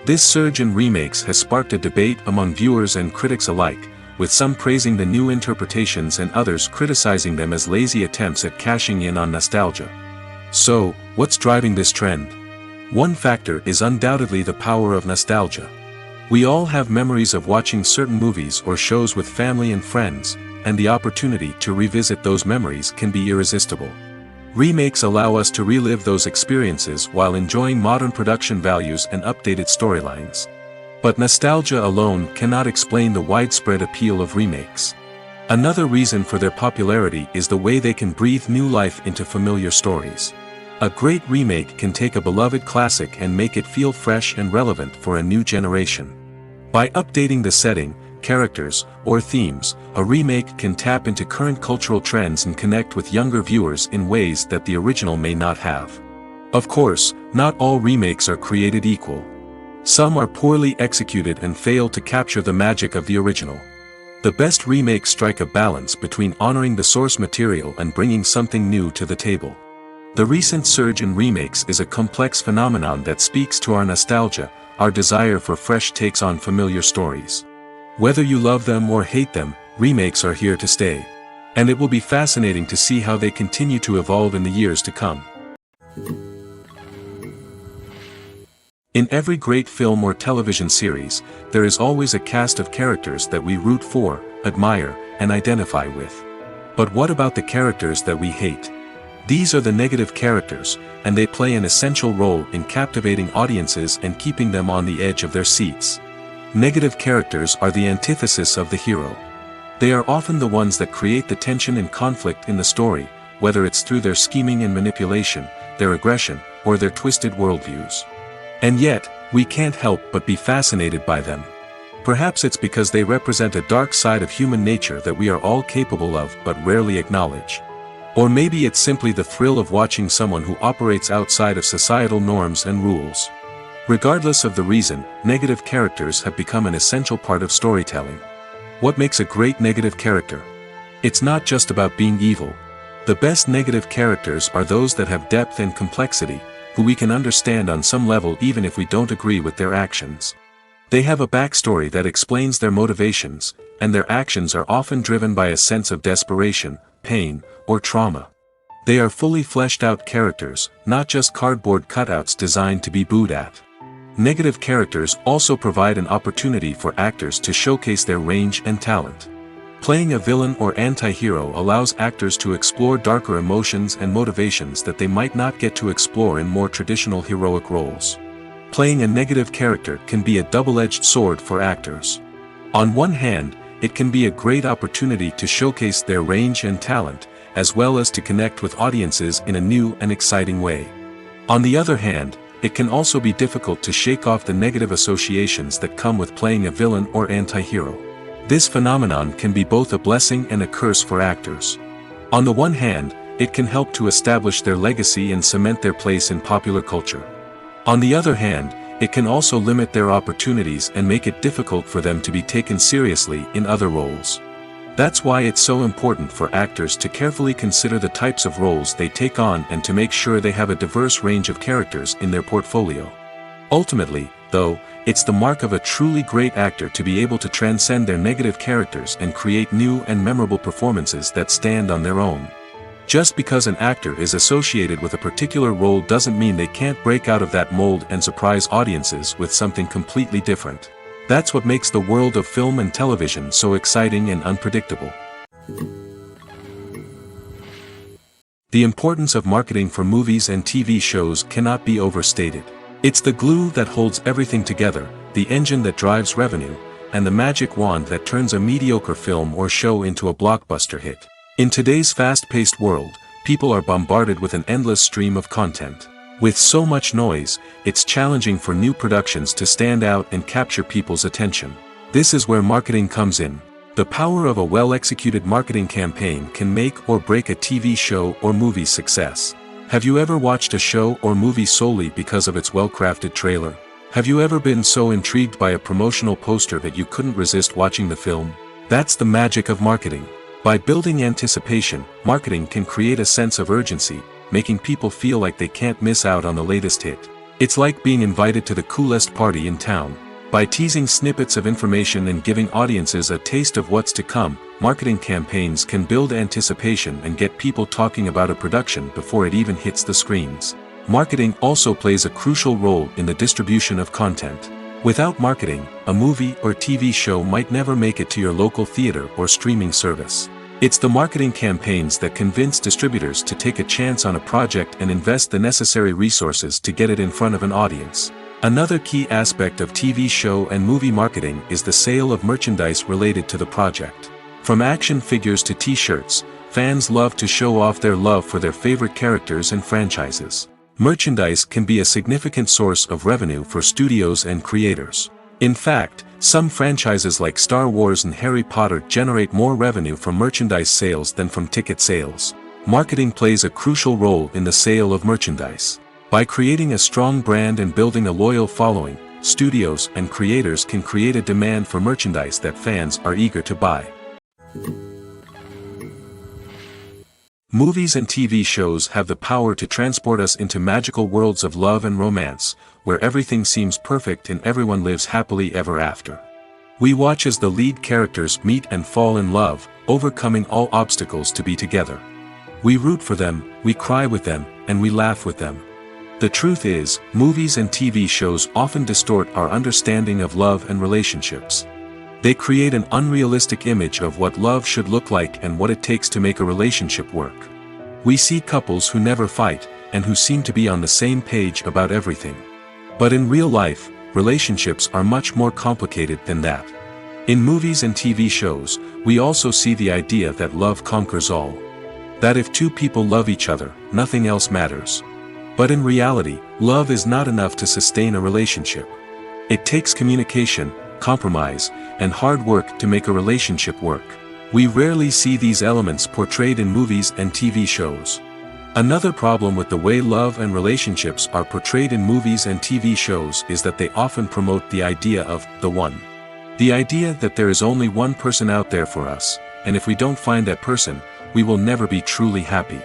This surge in remakes has sparked a debate among viewers and critics alike, with some praising the new interpretations and others criticizing them as lazy attempts at cashing in on nostalgia. So, what's driving this trend? One factor is undoubtedly the power of nostalgia. We all have memories of watching certain movies or shows with family and friends, and the opportunity to revisit those memories can be irresistible. Remakes allow us to relive those experiences while enjoying modern production values and updated storylines. But nostalgia alone cannot explain the widespread appeal of remakes. Another reason for their popularity is the way they can breathe new life into familiar stories. A great remake can take a beloved classic and make it feel fresh and relevant for a new generation. By updating the setting, characters, or themes, a remake can tap into current cultural trends and connect with younger viewers in ways that the original may not have. Of course, not all remakes are created equal. Some are poorly executed and fail to capture the magic of the original. The best remakes strike a balance between honoring the source material and bringing something new to the table. The recent surge in remakes is a complex phenomenon that speaks to our nostalgia, our desire for fresh takes on familiar stories. Whether you love them or hate them, remakes are here to stay. And it will be fascinating to see how they continue to evolve in the years to come. In every great film or television series, there is always a cast of characters that we root for, admire, and identify with. But what about the characters that we hate? These are the negative characters, and they play an essential role in captivating audiences and keeping them on the edge of their seats. Negative characters are the antithesis of the hero. They are often the ones that create the tension and conflict in the story, whether it's through their scheming and manipulation, their aggression, or their twisted worldviews. And yet, we can't help but be fascinated by them. Perhaps it's because they represent a dark side of human nature that we are all capable of but rarely acknowledge. Or maybe it's simply the thrill of watching someone who operates outside of societal norms and rules. Regardless of the reason, negative characters have become an essential part of storytelling. What makes a great negative character? It's not just about being evil. The best negative characters are those that have depth and complexity, who we can understand on some level even if we don't agree with their actions. They have a backstory that explains their motivations, and their actions are often driven by a sense of desperation, pain, or trauma. They are fully fleshed out characters, not just cardboard cutouts designed to be booed at. Negative characters also provide an opportunity for actors to showcase their range and talent. Playing a villain or anti-hero allows actors to explore darker emotions and motivations that they might not get to explore in more traditional heroic roles. Playing a negative character can be a double-edged sword for actors. On one hand, it can be a great opportunity to showcase their range and talent, as well as to connect with audiences in a new and exciting way. On the other hand, it can also be difficult to shake off the negative associations that come with playing a villain or anti-hero. This phenomenon can be both a blessing and a curse for actors. On the one hand, it can help to establish their legacy and cement their place in popular culture. On the other hand, it can also limit their opportunities and make it difficult for them to be taken seriously in other roles. That's why it's so important for actors to carefully consider the types of roles they take on and to make sure they have a diverse range of characters in their portfolio. Ultimately, though, it's the mark of a truly great actor to be able to transcend their negative characters and create new and memorable performances that stand on their own. Just because an actor is associated with a particular role doesn't mean they can't break out of that mold and surprise audiences with something completely different. That's what makes the world of film and television so exciting and unpredictable. The importance of marketing for movies and TV shows cannot be overstated. It's the glue that holds everything together, the engine that drives revenue, and the magic wand that turns a mediocre film or show into a blockbuster hit. In today's fast-paced world, people are bombarded with an endless stream of content. With so much noise, it's challenging for new productions to stand out and capture people's attention. This is where marketing comes in. The power of a well-executed marketing campaign can make or break a TV show or movie's success. Have you ever watched a show or movie solely because of its well-crafted trailer? Have you ever been so intrigued by a promotional poster that you couldn't resist watching the film? That's the magic of marketing. By building anticipation, marketing can create a sense of urgency, making people feel like they can't miss out on the latest hit. It's like being invited to the coolest party in town. By teasing snippets of information and giving audiences a taste of what's to come, marketing campaigns can build anticipation and get people talking about a production before it even hits the screens. Marketing also plays a crucial role in the distribution of content. Without marketing, a movie or TV show might never make it to your local theater or streaming service. It's the marketing campaigns that convince distributors to take a chance on a project and invest the necessary resources to get it in front of an audience. Another key aspect of TV show and movie marketing is the sale of merchandise related to the project. From action figures to t-shirts, fans love to show off their love for their favorite characters and franchises. Merchandise can be a significant source of revenue for studios and creators. In fact, some franchises like Star Wars and Harry Potter generate more revenue from merchandise sales than from ticket sales. Marketing plays a crucial role in the sale of merchandise. By creating a strong brand and building a loyal following, studios and creators can create a demand for merchandise that fans are eager to buy. Movies and TV shows have the power to transport us into magical worlds of love and romance, where everything seems perfect and everyone lives happily ever after. We watch as the lead characters meet and fall in love, overcoming all obstacles to be together. We root for them, we cry with them, and we laugh with them. The truth is, movies and TV shows often distort our understanding of love and relationships. They create an unrealistic image of what love should look like and what it takes to make a relationship work. We see couples who never fight, and who seem to be on the same page about everything. But in real life, relationships are much more complicated than that. In movies and TV shows, we also see the idea that love conquers all. That if two people love each other, nothing else matters. But in reality, love is not enough to sustain a relationship. It takes communication, compromise, and hard work to make a relationship work. We rarely see these elements portrayed in movies and TV shows. Another problem with the way love and relationships are portrayed in movies and TV shows is that they often promote the idea of the one. The idea that there is only one person out there for us, and if we don't find that person, we will never be truly happy.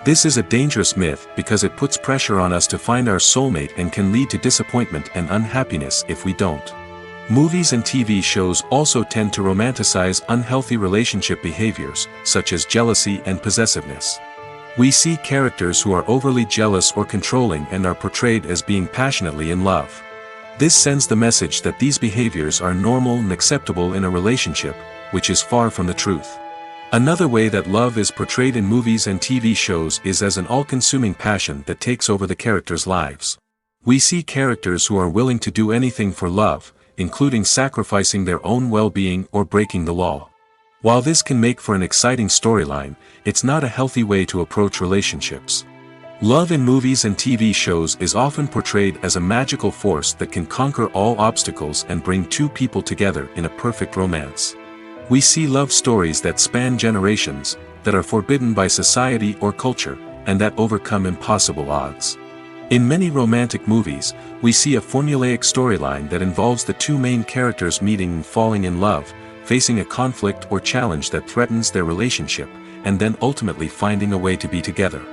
This is a dangerous myth because it puts pressure on us to find our soulmate and can lead to disappointment and unhappiness if we don't. Movies and TV shows also tend to romanticize unhealthy relationship behaviors, such as jealousy and possessiveness. We see characters who are overly jealous or controlling and are portrayed as being passionately in love. This sends the message that these behaviors are normal and acceptable in a relationship, which is far from the truth. Another way that love is portrayed in movies and TV shows is as an all-consuming passion that takes over the characters' lives. We see characters who are willing to do anything for love, including sacrificing their own well-being or breaking the law. While this can make for an exciting storyline, it's not a healthy way to approach relationships. Love in movies and TV shows is often portrayed as a magical force that can conquer all obstacles and bring two people together in a perfect romance. We see love stories that span generations, that are forbidden by society or culture, and that overcome impossible odds. In many romantic movies, we see a formulaic storyline that involves the two main characters meeting and falling in love, facing a conflict or challenge that threatens their relationship, and then ultimately finding a way to be together.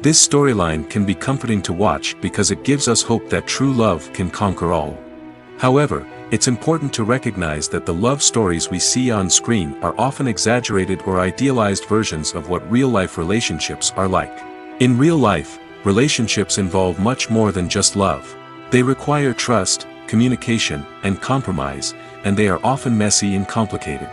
This storyline can be comforting to watch because it gives us hope that true love can conquer all. However, it's important to recognize that the love stories we see on screen are often exaggerated or idealized versions of what real-life relationships are like. In real life, relationships involve much more than just love. They require trust, communication, and compromise, and they are often messy and complicated.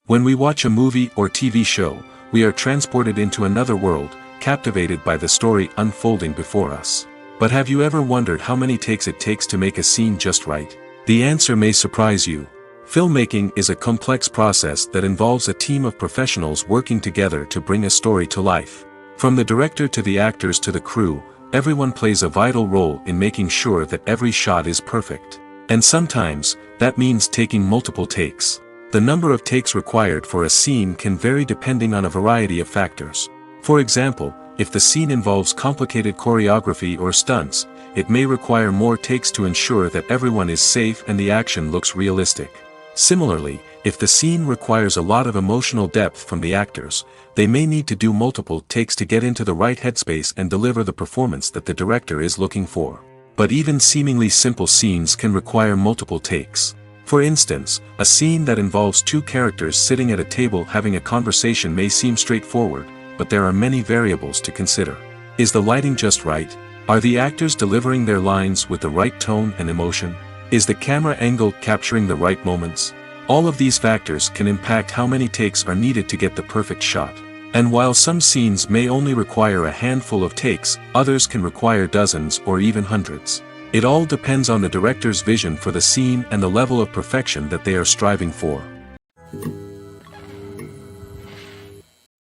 When we watch a movie or TV show, we are transported into another world, captivated by the story unfolding before us. But have you ever wondered how many takes it takes to make a scene just right? The answer may surprise you. Filmmaking is a complex process that involves a team of professionals working together to bring a story to life. From the director to the actors to the crew, everyone plays a vital role in making sure that every shot is perfect. And sometimes, that means taking multiple takes. The number of takes required for a scene can vary depending on a variety of factors. For example, if the scene involves complicated choreography or stunts, it may require more takes to ensure that everyone is safe and the action looks realistic. Similarly, if the scene requires a lot of emotional depth from the actors, they may need to do multiple takes to get into the right headspace and deliver the performance that the director is looking for. But even seemingly simple scenes can require multiple takes. For instance, a scene that involves two characters sitting at a table having a conversation may seem straightforward, but there are many variables to consider. Is the lighting just right? Are the actors delivering their lines with the right tone and emotion? Is the camera angle capturing the right moments? All of these factors can impact how many takes are needed to get the perfect shot. And while some scenes may only require a handful of takes, others can require dozens or even hundreds. It all depends on the director's vision for the scene and the level of perfection that they are striving for.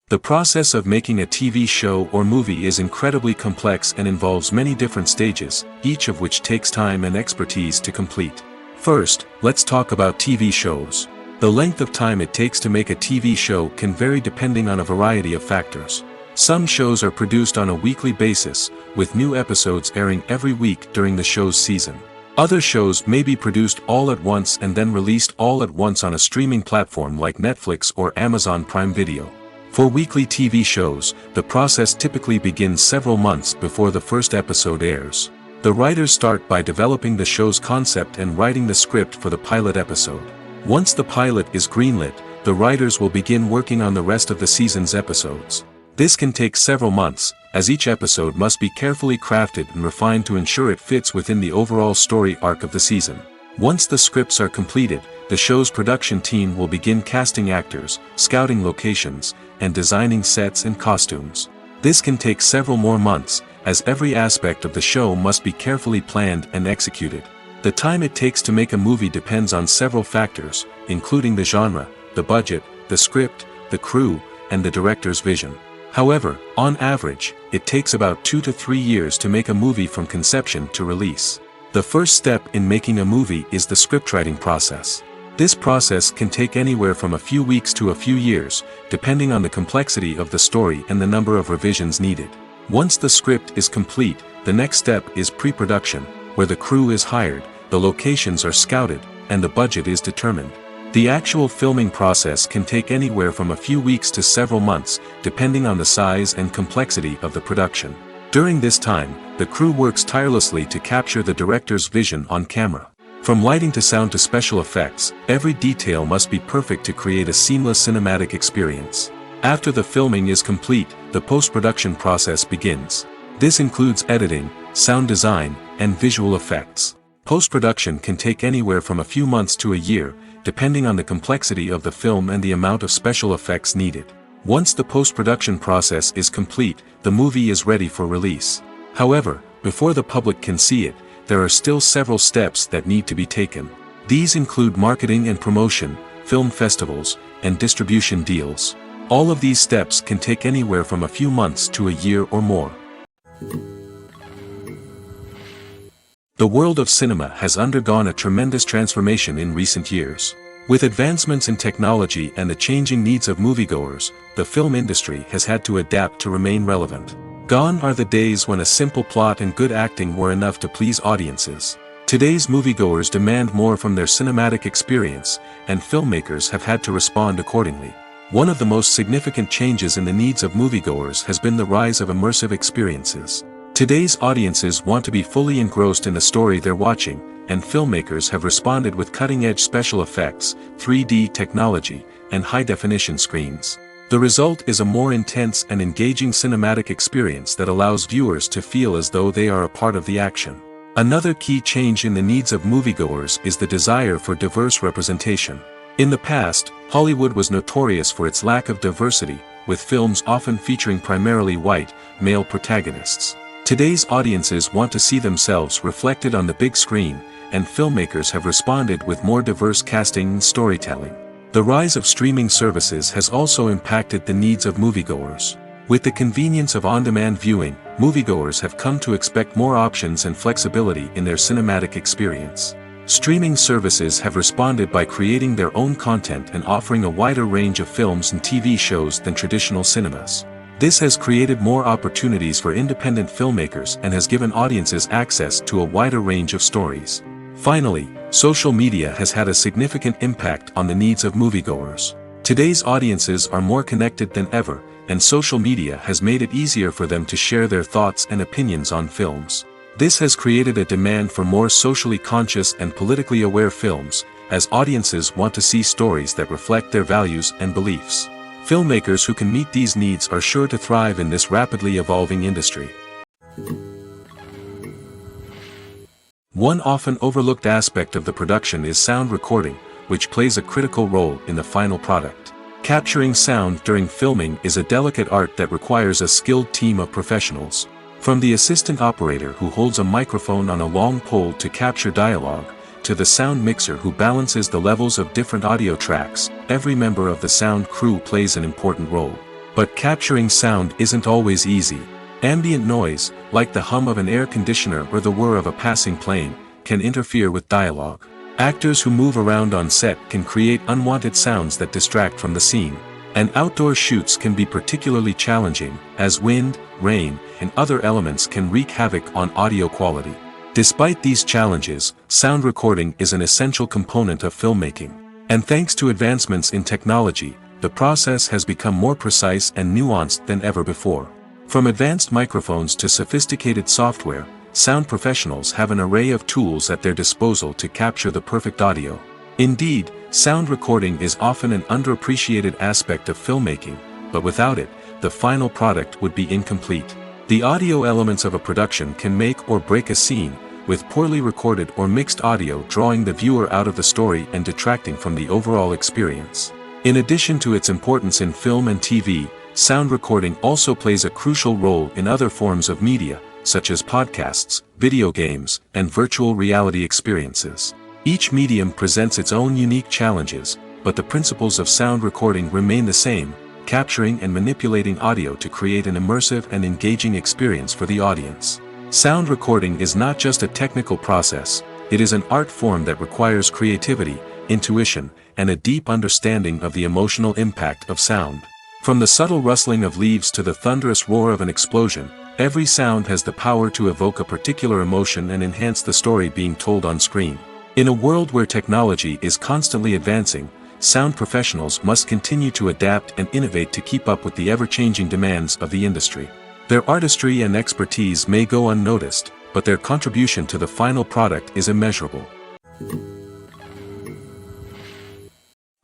The process of making a TV show or movie is incredibly complex and involves many different stages, each of which takes time and expertise to complete. First, let's talk about TV shows. The length of time it takes to make a TV show can vary depending on a variety of factors. Some shows are produced on a weekly basis, with new episodes airing every week during the show's season. Other shows may be produced all at once and then released all at once on a streaming platform like Netflix or Amazon Prime Video. For weekly TV shows, the process typically begins several months before the first episode airs. The writers start by developing the show's concept and writing the script for the pilot episode. Once the pilot is greenlit, the writers will begin working on the rest of the season's episodes. This can take several months, as each episode must be carefully crafted and refined to ensure it fits within the overall story arc of the season. Once the scripts are completed, the show's production team will begin casting actors, scouting locations, and designing sets and costumes. This can take several more months, as every aspect of the show must be carefully planned and executed. The time it takes to make a movie depends on several factors, including the genre, the budget, the script, the crew, and the director's vision. However, on average, it takes about 2 to 3 years to make a movie from conception to release. The first step in making a movie is the scriptwriting process. This process can take anywhere from a few weeks to a few years, depending on the complexity of the story and the number of revisions needed. Once the script is complete, the next step is pre-production, where the crew is hired, the locations are scouted, and the budget is determined. The actual filming process can take anywhere from a few weeks to several months, depending on the size and complexity of the production. During this time, the crew works tirelessly to capture the director's vision on camera. From lighting to sound to special effects, every detail must be perfect to create a seamless cinematic experience. After the filming is complete, the post-production process begins. This includes editing, sound design, and visual effects. Post-production can take anywhere from a few months to a year, depending on the complexity of the film and the amount of special effects needed. Once the post-production process is complete, the movie is ready for release. However, before the public can see it, there are still several steps that need to be taken. These include marketing and promotion, film festivals, and distribution deals. All of these steps can take anywhere from a few months to a year or more. The world of cinema has undergone a tremendous transformation in recent years. With advancements in technology and the changing needs of moviegoers, the film industry has had to adapt to remain relevant. Gone are the days when a simple plot and good acting were enough to please audiences. Today's moviegoers demand more from their cinematic experience, and filmmakers have had to respond accordingly. One of the most significant changes in the needs of moviegoers has been the rise of immersive experiences. Today's audiences want to be fully engrossed in the story they're watching, and filmmakers have responded with cutting-edge special effects, 3D technology, and high-definition screens. The result is a more intense and engaging cinematic experience that allows viewers to feel as though they are a part of the action. Another key change in the needs of moviegoers is the desire for diverse representation. In the past, Hollywood was notorious for its lack of diversity, with films often featuring primarily white, male protagonists. Today's audiences want to see themselves reflected on the big screen, and filmmakers have responded with more diverse casting and storytelling. The rise of streaming services has also impacted the needs of moviegoers. With the convenience of on-demand viewing, moviegoers have come to expect more options and flexibility in their cinematic experience. Streaming services have responded by creating their own content and offering a wider range of films and TV shows than traditional cinemas. This has created more opportunities for independent filmmakers and has given audiences access to a wider range of stories. Finally, social media has had a significant impact on the needs of moviegoers. Today's audiences are more connected than ever, and social media has made it easier for them to share their thoughts and opinions on films. This has created a demand for more socially conscious and politically aware films, as audiences want to see stories that reflect their values and beliefs. Filmmakers who can meet these needs are sure to thrive in this rapidly evolving industry. One often overlooked aspect of the production is sound recording, which plays a critical role in the final product. Capturing sound during filming is a delicate art that requires a skilled team of professionals. From the assistant operator who holds a microphone on a long pole to capture dialogue, to the sound mixer who balances the levels of different audio tracks, every member of the sound crew plays an important role. But capturing sound isn't always easy. Ambient noise, like the hum of an air conditioner or the whir of a passing plane, can interfere with dialogue. Actors who move around on set can create unwanted sounds that distract from the scene. And outdoor shoots can be particularly challenging, as wind, rain, and other elements can wreak havoc on audio quality. Despite these challenges, sound recording is an essential component of filmmaking. And thanks to advancements in technology, the process has become more precise and nuanced than ever before. From advanced microphones to sophisticated software, sound professionals have an array of tools at their disposal to capture the perfect audio. Indeed, sound recording is often an underappreciated aspect of filmmaking, but without it, the final product would be incomplete. The audio elements of a production can make or break a scene, with poorly recorded or mixed audio drawing the viewer out of the story and detracting from the overall experience. In addition to its importance in film and TV, sound recording also plays a crucial role in other forms of media, such as podcasts, video games, and virtual reality experiences. Each medium presents its own unique challenges, but the principles of sound recording remain the same, capturing and manipulating audio to create an immersive and engaging experience for the audience. Sound recording is not just a technical process, it is an art form that requires creativity, intuition, and a deep understanding of the emotional impact of sound. From the subtle rustling of leaves to the thunderous roar of an explosion, every sound has the power to evoke a particular emotion and enhance the story being told on screen. In a world where technology is constantly advancing, sound professionals must continue to adapt and innovate to keep up with the ever-changing demands of the industry. Their artistry and expertise may go unnoticed, but their contribution to the final product is immeasurable.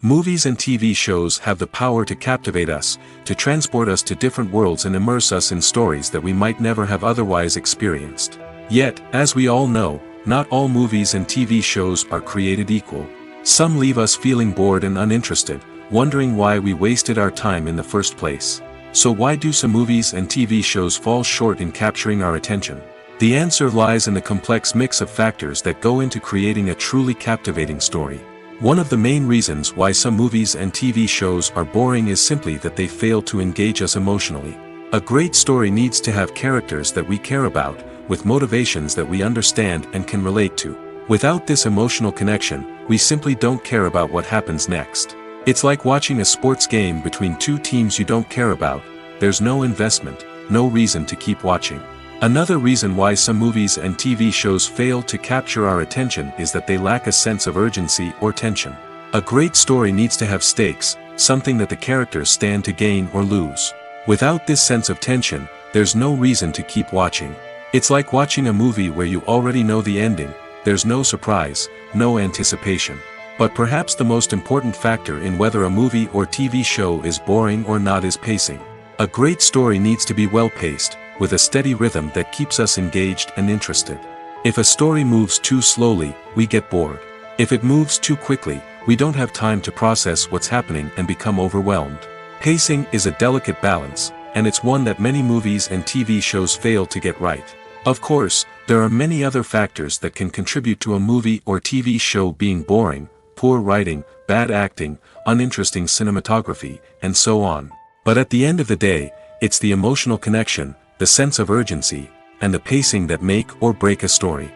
Movies and TV shows have the power to captivate us, to transport us to different worlds and immerse us in stories that we might never have otherwise experienced. Yet, as we all know, not all movies and TV shows are created equal. Some leave us feeling bored and uninterested, wondering why we wasted our time in the first place. So why do some movies and TV shows fall short in capturing our attention? The answer lies in the complex mix of factors that go into creating a truly captivating story. One of the main reasons why some movies and TV shows are boring is simply that they fail to engage us emotionally. A great story needs to have characters that we care about, with motivations that we understand and can relate to. Without this emotional connection, we simply don't care about what happens next. It's like watching a sports game between two teams you don't care about. There's no investment, no reason to keep watching. Another reason why some movies and TV shows fail to capture our attention is that they lack a sense of urgency or tension. A great story needs to have stakes, something that the characters stand to gain or lose. Without this sense of tension, there's no reason to keep watching. It's like watching a movie where you already know the ending. There's no surprise, no anticipation. But perhaps the most important factor in whether a movie or TV show is boring or not is pacing. A great story needs to be well-paced, with a steady rhythm that keeps us engaged and interested. If a story moves too slowly, we get bored. If it moves too quickly, we don't have time to process what's happening and become overwhelmed. Pacing is a delicate balance, and it's one that many movies and TV shows fail to get right. Of course, there are many other factors that can contribute to a movie or TV show being boring: poor writing, bad acting, uninteresting cinematography, and so on. But at the end of the day, it's the emotional connection, the sense of urgency, and the pacing that make or break a story.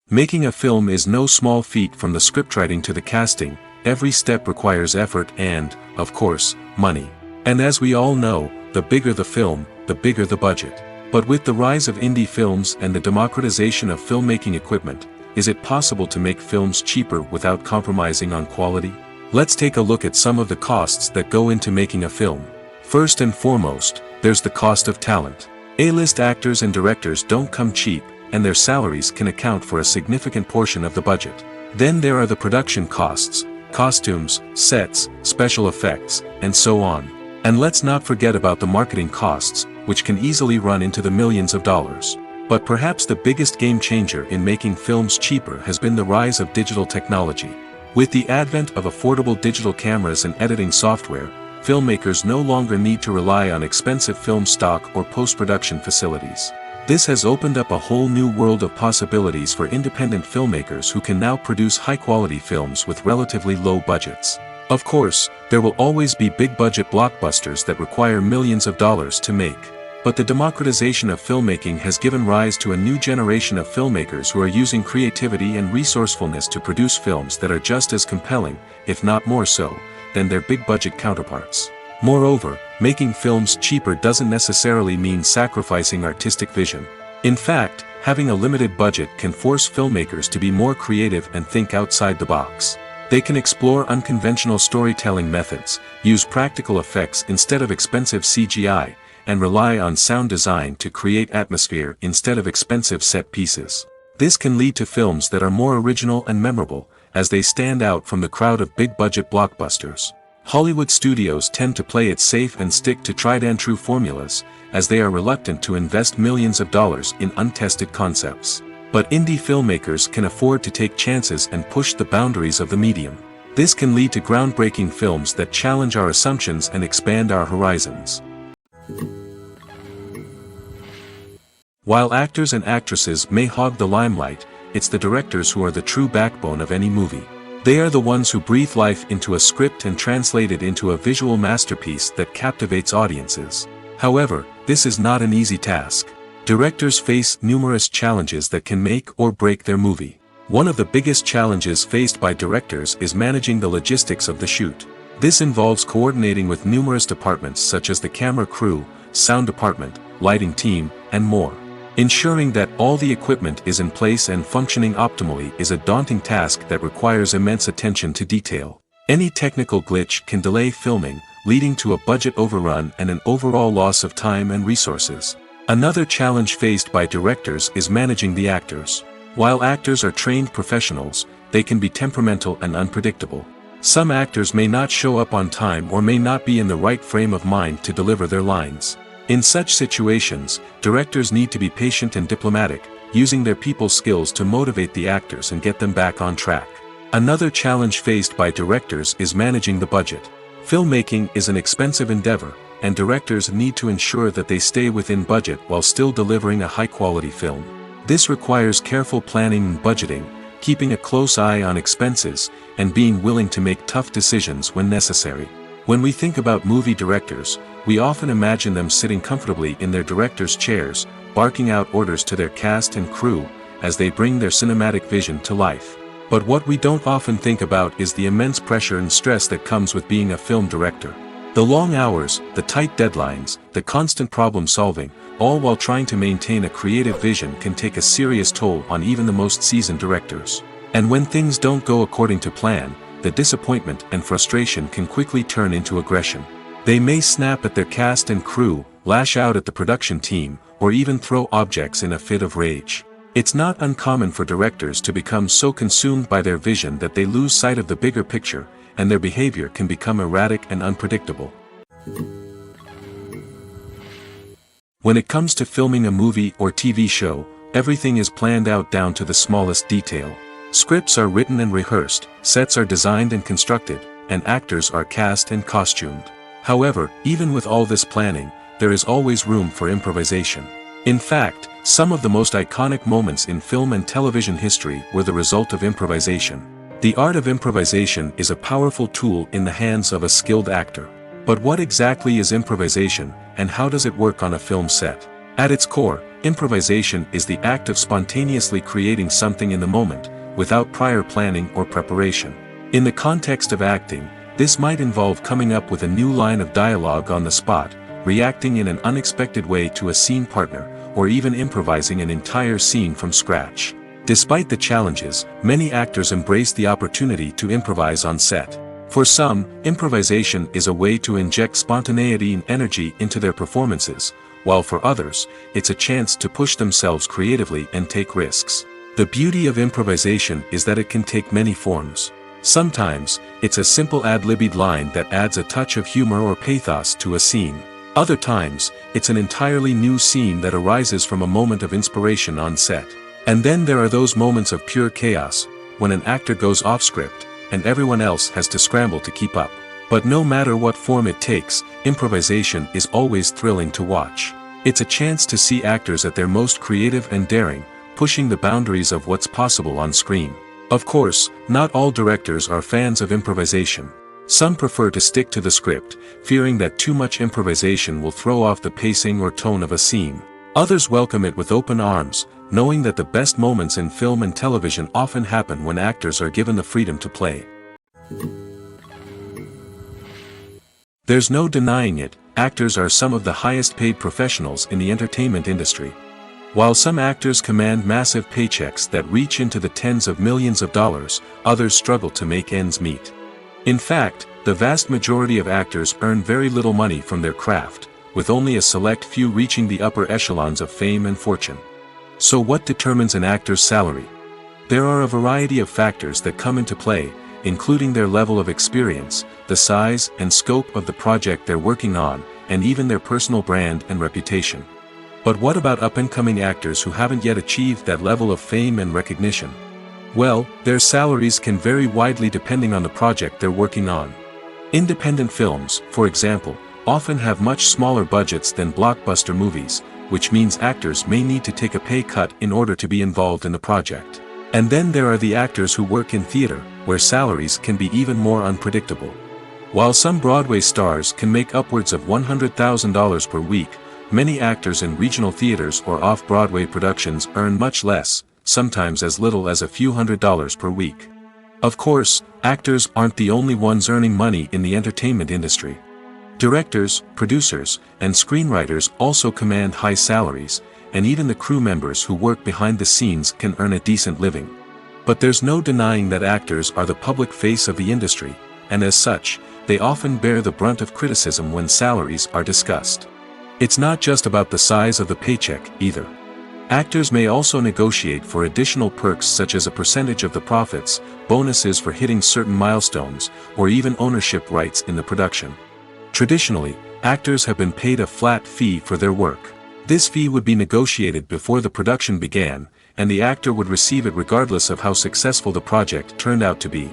Making a film is no small feat. From the scriptwriting to the casting, every step requires effort and, of course, money. And as we all know, the bigger the film, the bigger the budget. But with the rise of indie films and the democratization of filmmaking equipment, is it possible to make films cheaper without compromising on quality? Let's take a look at some of the costs that go into making a film. First and foremost, there's the cost of talent. A-list actors and directors don't come cheap, and their salaries can account for a significant portion of the budget. Then there are the production costs, costumes, sets, special effects, and so on. And let's not forget about the marketing costs, which can easily run into the millions of dollars. But perhaps the biggest game changer in making films cheaper has been the rise of digital technology. With the advent of affordable digital cameras and editing software, filmmakers no longer need to rely on expensive film stock or post-production facilities. This has opened up a whole new world of possibilities for independent filmmakers who can now produce high-quality films with relatively low budgets. Of course, there will always be big-budget blockbusters that require millions of dollars to make. But the democratization of filmmaking has given rise to a new generation of filmmakers who are using creativity and resourcefulness to produce films that are just as compelling, if not more so, than their big-budget counterparts. Moreover, making films cheaper doesn't necessarily mean sacrificing artistic vision. In fact, having a limited budget can force filmmakers to be more creative and think outside the box. They can explore unconventional storytelling methods, use practical effects instead of expensive CGI, and rely on sound design to create atmosphere instead of expensive set pieces. This can lead to films that are more original and memorable, as they stand out from the crowd of big-budget blockbusters. Hollywood studios tend to play it safe and stick to tried-and-true formulas, as they are reluctant to invest millions of dollars in untested concepts. But indie filmmakers can afford to take chances and push the boundaries of the medium. This can lead to groundbreaking films that challenge our assumptions and expand our horizons. While actors and actresses may hog the limelight, it's the directors who are the true backbone of any movie. They are the ones who breathe life into a script and translate it into a visual masterpiece that captivates audiences. However, this is not an easy task. Directors face numerous challenges that can make or break their movie. One of the biggest challenges faced by directors is managing the logistics of the shoot. This involves coordinating with numerous departments such as the camera crew, sound department, lighting team, and more. Ensuring that all the equipment is in place and functioning optimally is a daunting task that requires immense attention to detail. Any technical glitch can delay filming, leading to a budget overrun and an overall loss of time and resources. Another challenge faced by directors is managing the actors. While actors are trained professionals, they can be temperamental and unpredictable. Some actors may not show up on time or may not be in the right frame of mind to deliver their lines. In such situations, directors need to be patient and diplomatic, using their people skills to motivate the actors and get them back on track. Another challenge faced by directors is managing the budget. Filmmaking is an expensive endeavor, and directors need to ensure that they stay within budget while still delivering a high-quality film. This requires careful planning and budgeting, keeping a close eye on expenses, and being willing to make tough decisions when necessary. When we think about movie directors, we often imagine them sitting comfortably in their director's chairs, barking out orders to their cast and crew, as they bring their cinematic vision to life. But what we don't often think about is the immense pressure and stress that comes with being a film director. The long hours, the tight deadlines, the constant problem solving, all while trying to maintain a creative vision can take a serious toll on even the most seasoned directors. And when things don't go according to plan, the disappointment and frustration can quickly turn into aggression. They may snap at their cast and crew, lash out at the production team, or even throw objects in a fit of rage. It's not uncommon for directors to become so consumed by their vision that they lose sight of the bigger picture, and their behavior can become erratic and unpredictable. When it comes to filming a movie or TV show, everything is planned out down to the smallest detail. Scripts are written and rehearsed, sets are designed and constructed, and actors are cast and costumed. However, even with all this planning, there is always room for improvisation. In fact, some of the most iconic moments in film and television history were the result of improvisation. The art of improvisation is a powerful tool in the hands of a skilled actor. But what exactly is improvisation, and how does it work on a film set? At its core, improvisation is the act of spontaneously creating something in the moment, without prior planning or preparation. In the context of acting, this might involve coming up with a new line of dialogue on the spot, reacting in an unexpected way to a scene partner, or even improvising an entire scene from scratch. Despite the challenges, many actors embrace the opportunity to improvise on set. For some, improvisation is a way to inject spontaneity and energy into their performances, while for others, it's a chance to push themselves creatively and take risks. The beauty of improvisation is that it can take many forms. Sometimes, it's a simple ad-libbed line that adds a touch of humor or pathos to a scene. Other times, it's an entirely new scene that arises from a moment of inspiration on set. And then there are those moments of pure chaos, when an actor goes off script, and everyone else has to scramble to keep up. But no matter what form it takes, improvisation is always thrilling to watch. It's a chance to see actors at their most creative and daring, pushing the boundaries of what's possible on screen. Of course, not all directors are fans of improvisation. Some prefer to stick to the script, fearing that too much improvisation will throw off the pacing or tone of a scene. Others welcome it with open arms, knowing that the best moments in film and television often happen when actors are given the freedom to play. There's no denying it, actors are some of the highest paid professionals in the entertainment industry. While some actors command massive paychecks that reach into the tens of millions of dollars, others struggle to make ends meet. In fact, the vast majority of actors earn very little money from their craft, with only a select few reaching the upper echelons of fame and fortune. So what determines an actor's salary? There are a variety of factors that come into play, including their level of experience, the size and scope of the project they're working on, and even their personal brand and reputation. But what about up-and-coming actors who haven't yet achieved that level of fame and recognition? Well, their salaries can vary widely depending on the project they're working on. Independent films, for example, often have much smaller budgets than blockbuster movies, which means actors may need to take a pay cut in order to be involved in the project. And then there are the actors who work in theater, where salaries can be even more unpredictable. While some Broadway stars can make upwards of $100,000 per week, many actors in regional theaters or off-Broadway productions earn much less, sometimes as little as a few $100s per week. Of course, actors aren't the only ones earning money in the entertainment industry. Directors, producers, and screenwriters also command high salaries, and even the crew members who work behind the scenes can earn a decent living. But there's no denying that actors are the public face of the industry, and as such, they often bear the brunt of criticism when salaries are discussed. It's not just about the size of the paycheck, either. Actors may also negotiate for additional perks such as a percentage of the profits, bonuses for hitting certain milestones, or even ownership rights in the production. Traditionally, actors have been paid a flat fee for their work. This fee would be negotiated before the production began, and the actor would receive it regardless of how successful the project turned out to be.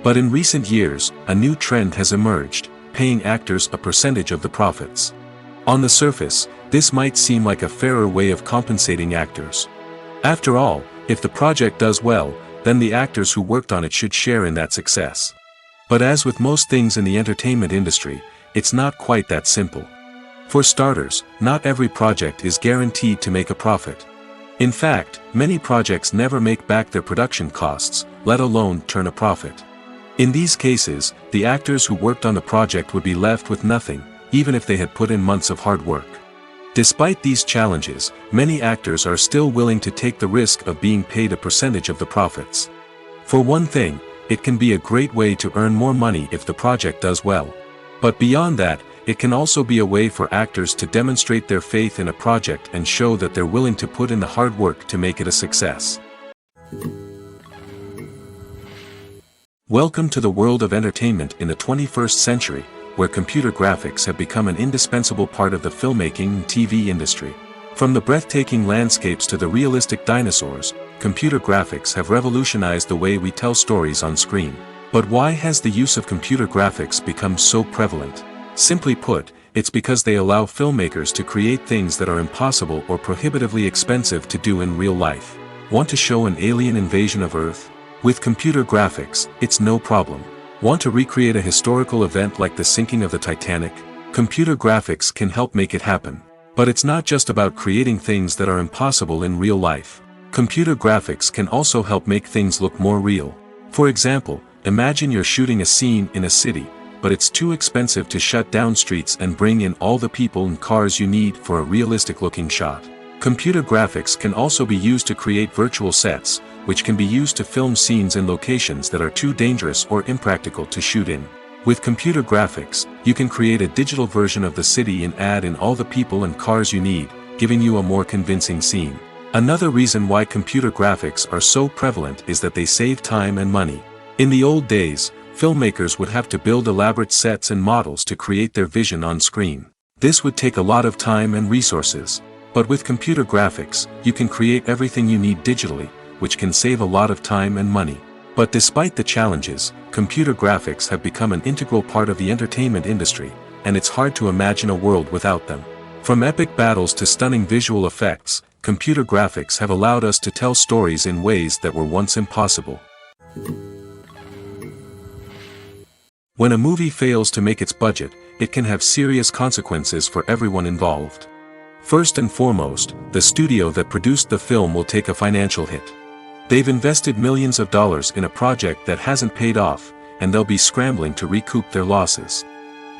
But in recent years, a new trend has emerged, paying actors a percentage of the profits. On the surface, this might seem like a fairer way of compensating actors. After all, if the project does well, then the actors who worked on it should share in that success. But as with most things in the entertainment industry, it's not quite that simple. For starters, not every project is guaranteed to make a profit. In fact, many projects never make back their production costs, let alone turn a profit. In these cases, the actors who worked on the project would be left with nothing, even if they had put in months of hard work. Despite these challenges, many actors are still willing to take the risk of being paid a percentage of the profits. For one thing, it can be a great way to earn more money if the project does well. But beyond that, it can also be a way for actors to demonstrate their faith in a project and show that they're willing to put in the hard work to make it a success. Welcome to the world of entertainment in the 21st century, where computer graphics have become an indispensable part of the filmmaking and TV industry. From the breathtaking landscapes to the realistic dinosaurs, computer graphics have revolutionized the way we tell stories on screen. But why has the use of computer graphics become so prevalent? Simply put, it's because they allow filmmakers to create things that are impossible or prohibitively expensive to do in real life. Want to show an alien invasion of Earth? With computer graphics, it's no problem. Want to recreate a historical event like the sinking of the Titanic? Computer graphics can help make it happen. But it's not just about creating things that are impossible in real life. Computer graphics can also help make things look more real. For example, imagine you're shooting a scene in a city, but it's too expensive to shut down streets and bring in all the people and cars you need for a realistic-looking shot. Computer graphics can also be used to create virtual sets, which can be used to film scenes in locations that are too dangerous or impractical to shoot in. With computer graphics, you can create a digital version of the city and add in all the people and cars you need, giving you a more convincing scene. Another reason why computer graphics are so prevalent is that they save time and money. In the old days, filmmakers would have to build elaborate sets and models to create their vision on screen. This would take a lot of time and resources. But with computer graphics, you can create everything you need digitally, which can save a lot of time and money. But despite the challenges, computer graphics have become an integral part of the entertainment industry, and it's hard to imagine a world without them. From epic battles to stunning visual effects, computer graphics have allowed us to tell stories in ways that were once impossible. When a movie fails to make its budget, it can have serious consequences for everyone involved. First and foremost, the studio that produced the film will take a financial hit. They've invested millions of dollars in a project that hasn't paid off, and they'll be scrambling to recoup their losses.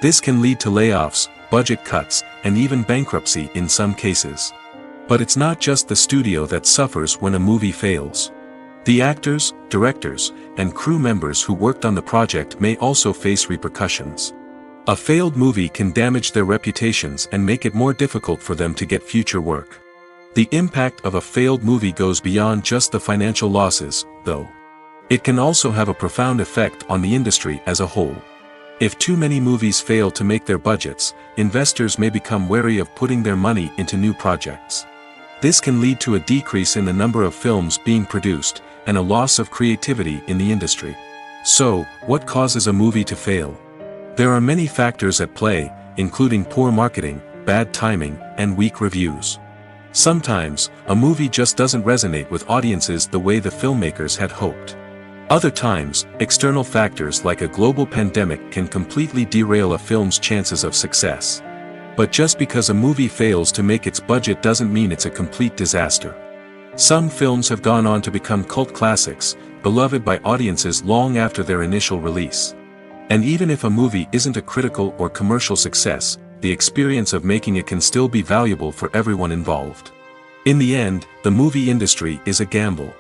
This can lead to layoffs, budget cuts, and even bankruptcy in some cases. But it's not just the studio that suffers when a movie fails. The actors, directors, and crew members who worked on the project may also face repercussions. A failed movie can damage their reputations and make it more difficult for them to get future work. The impact of a failed movie goes beyond just the financial losses, though. It can also have a profound effect on the industry as a whole. If too many movies fail to make their budgets, investors may become wary of putting their money into new projects. This can lead to a decrease in the number of films being produced, and a loss of creativity in the industry. So, what causes a movie to fail? There are many factors at play, including poor marketing, bad timing, and weak reviews. Sometimes, a movie just doesn't resonate with audiences the way the filmmakers had hoped. Other times, external factors like a global pandemic can completely derail a film's chances of success. But just because a movie fails to make its budget doesn't mean it's a complete disaster. Some films have gone on to become cult classics, beloved by audiences long after their initial release. And even if a movie isn't a critical or commercial success, the experience of making it can still be valuable for everyone involved. In the end, the movie industry is a gamble.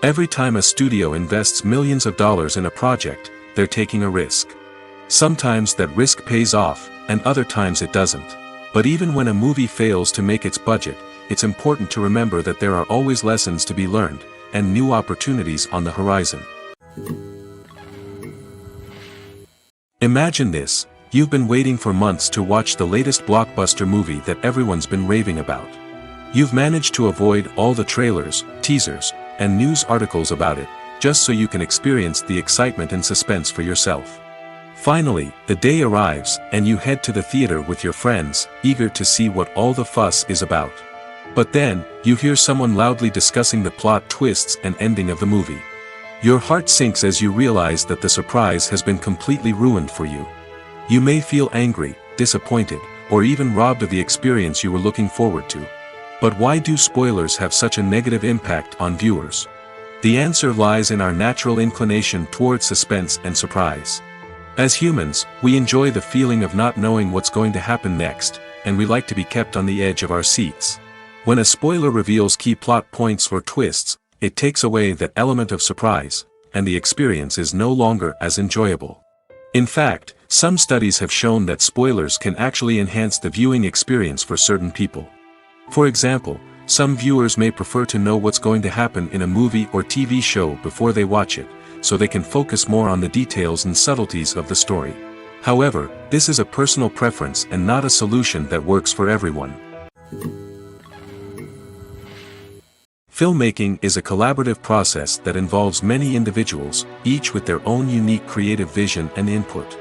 Every time a studio invests millions of dollars in a project, they're taking a risk. Sometimes that risk pays off, and other times it doesn't. But even when a movie fails to make its budget, it's important to remember that there are always lessons to be learned, and new opportunities on the horizon. Imagine this: you've been waiting for months to watch the latest blockbuster movie that everyone's been raving about. You've managed to avoid all the trailers, teasers, and news articles about it, just so you can experience the excitement and suspense for yourself. Finally, the day arrives, and you head to the theater with your friends, eager to see what all the fuss is about. But then, you hear someone loudly discussing the plot twists and ending of the movie. Your heart sinks as you realize that the surprise has been completely ruined for you. You may feel angry, disappointed, or even robbed of the experience you were looking forward to. But why do spoilers have such a negative impact on viewers? The answer lies in our natural inclination towards suspense and surprise. As humans, we enjoy the feeling of not knowing what's going to happen next, and we like to be kept on the edge of our seats. When a spoiler reveals key plot points or twists, it takes away that element of surprise, and the experience is no longer as enjoyable. In fact, some studies have shown that spoilers can actually enhance the viewing experience for certain people. For example, some viewers may prefer to know what's going to happen in a movie or TV show before they watch it, so they can focus more on the details and subtleties of the story. However, this is a personal preference and not a solution that works for everyone. Filmmaking is a collaborative process that involves many individuals, each with their own unique creative vision and input.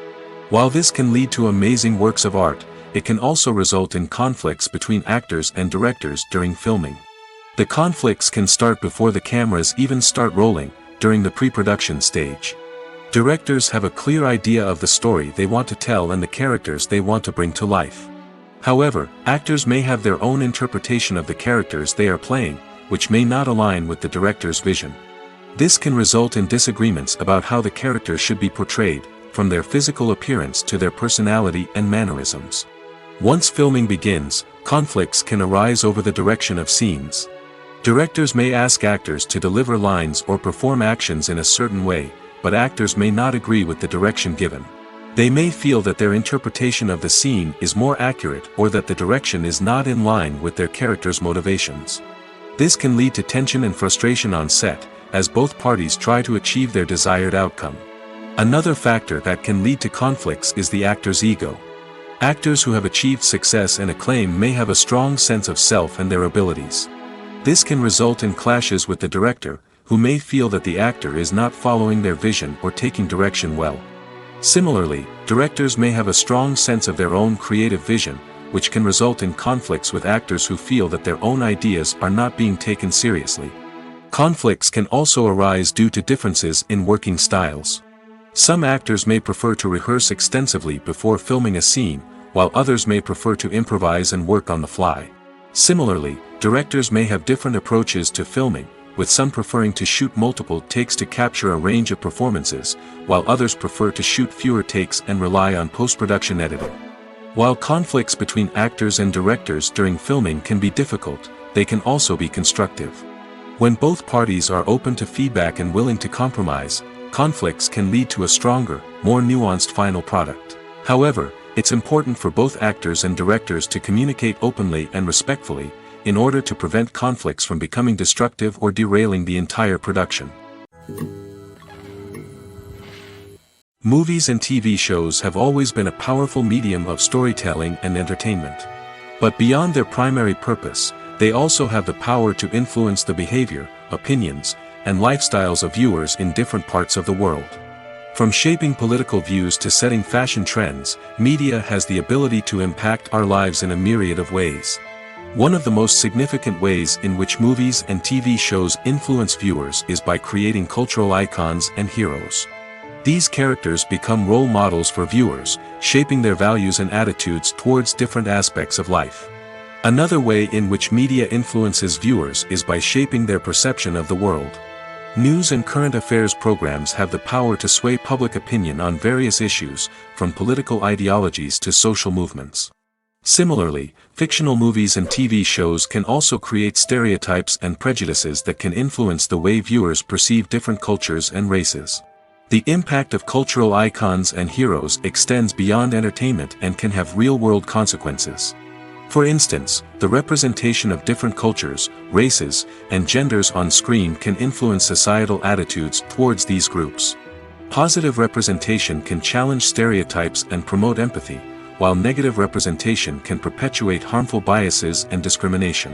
While this can lead to amazing works of art, it can also result in conflicts between actors and directors during filming. The conflicts can start before the cameras even start rolling, during the pre-production stage. Directors have a clear idea of the story they want to tell and the characters they want to bring to life. However, actors may have their own interpretation of the characters they are playing, which may not align with the director's vision. This can result in disagreements about how the characters should be portrayed, from their physical appearance to their personality and mannerisms. Once filming begins, conflicts can arise over the direction of scenes. Directors may ask actors to deliver lines or perform actions in a certain way, but actors may not agree with the direction given. They may feel that their interpretation of the scene is more accurate or that the direction is not in line with their character's motivations. This can lead to tension and frustration on set, as both parties try to achieve their desired outcome. Another factor that can lead to conflicts is the actor's ego. Actors who have achieved success and acclaim may have a strong sense of self and their abilities. This can result in clashes with the director, who may feel that the actor is not following their vision or taking direction well. Similarly, directors may have a strong sense of their own creative vision, which can result in conflicts with actors who feel that their own ideas are not being taken seriously. Conflicts can also arise due to differences in working styles. Some actors may prefer to rehearse extensively before filming a scene, while others may prefer to improvise and work on the fly. Similarly, directors may have different approaches to filming, with some preferring to shoot multiple takes to capture a range of performances, while others prefer to shoot fewer takes and rely on post-production editing. While conflicts between actors and directors during filming can be difficult, they can also be constructive. When both parties are open to feedback and willing to compromise, conflicts can lead to a stronger, more nuanced final product. However, it's important for both actors and directors to communicate openly and respectfully, in order to prevent conflicts from becoming destructive or derailing the entire production. Movies and TV shows have always been a powerful medium of storytelling and entertainment. But beyond their primary purpose, they also have the power to influence the behavior, opinions, and lifestyles of viewers in different parts of the world. From shaping political views to setting fashion trends, media has the ability to impact our lives in a myriad of ways. One of the most significant ways in which movies and TV shows influence viewers is by creating cultural icons and heroes. These characters become role models for viewers, shaping their values and attitudes towards different aspects of life. Another way in which media influences viewers is by shaping their perception of the world. News and current affairs programs have the power to sway public opinion on various issues, from political ideologies to social movements. Similarly, fictional movies and TV shows can also create stereotypes and prejudices that can influence the way viewers perceive different cultures and races. The impact of cultural icons and heroes extends beyond entertainment and can have real-world consequences. For instance, the representation of different cultures, races, and genders on screen can influence societal attitudes towards these groups. Positive representation can challenge stereotypes and promote empathy, while negative representation can perpetuate harmful biases and discrimination.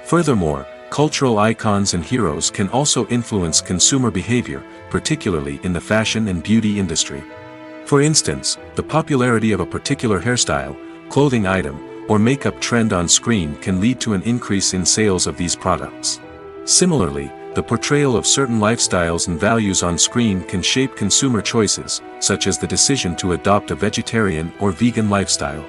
Furthermore, cultural icons and heroes can also influence consumer behavior, particularly in the fashion and beauty industry. For instance, the popularity of a particular hairstyle, clothing item, or makeup trend on screen can lead to an increase in sales of these products. Similarly, the portrayal of certain lifestyles and values on screen can shape consumer choices, such as the decision to adopt a vegetarian or vegan lifestyle.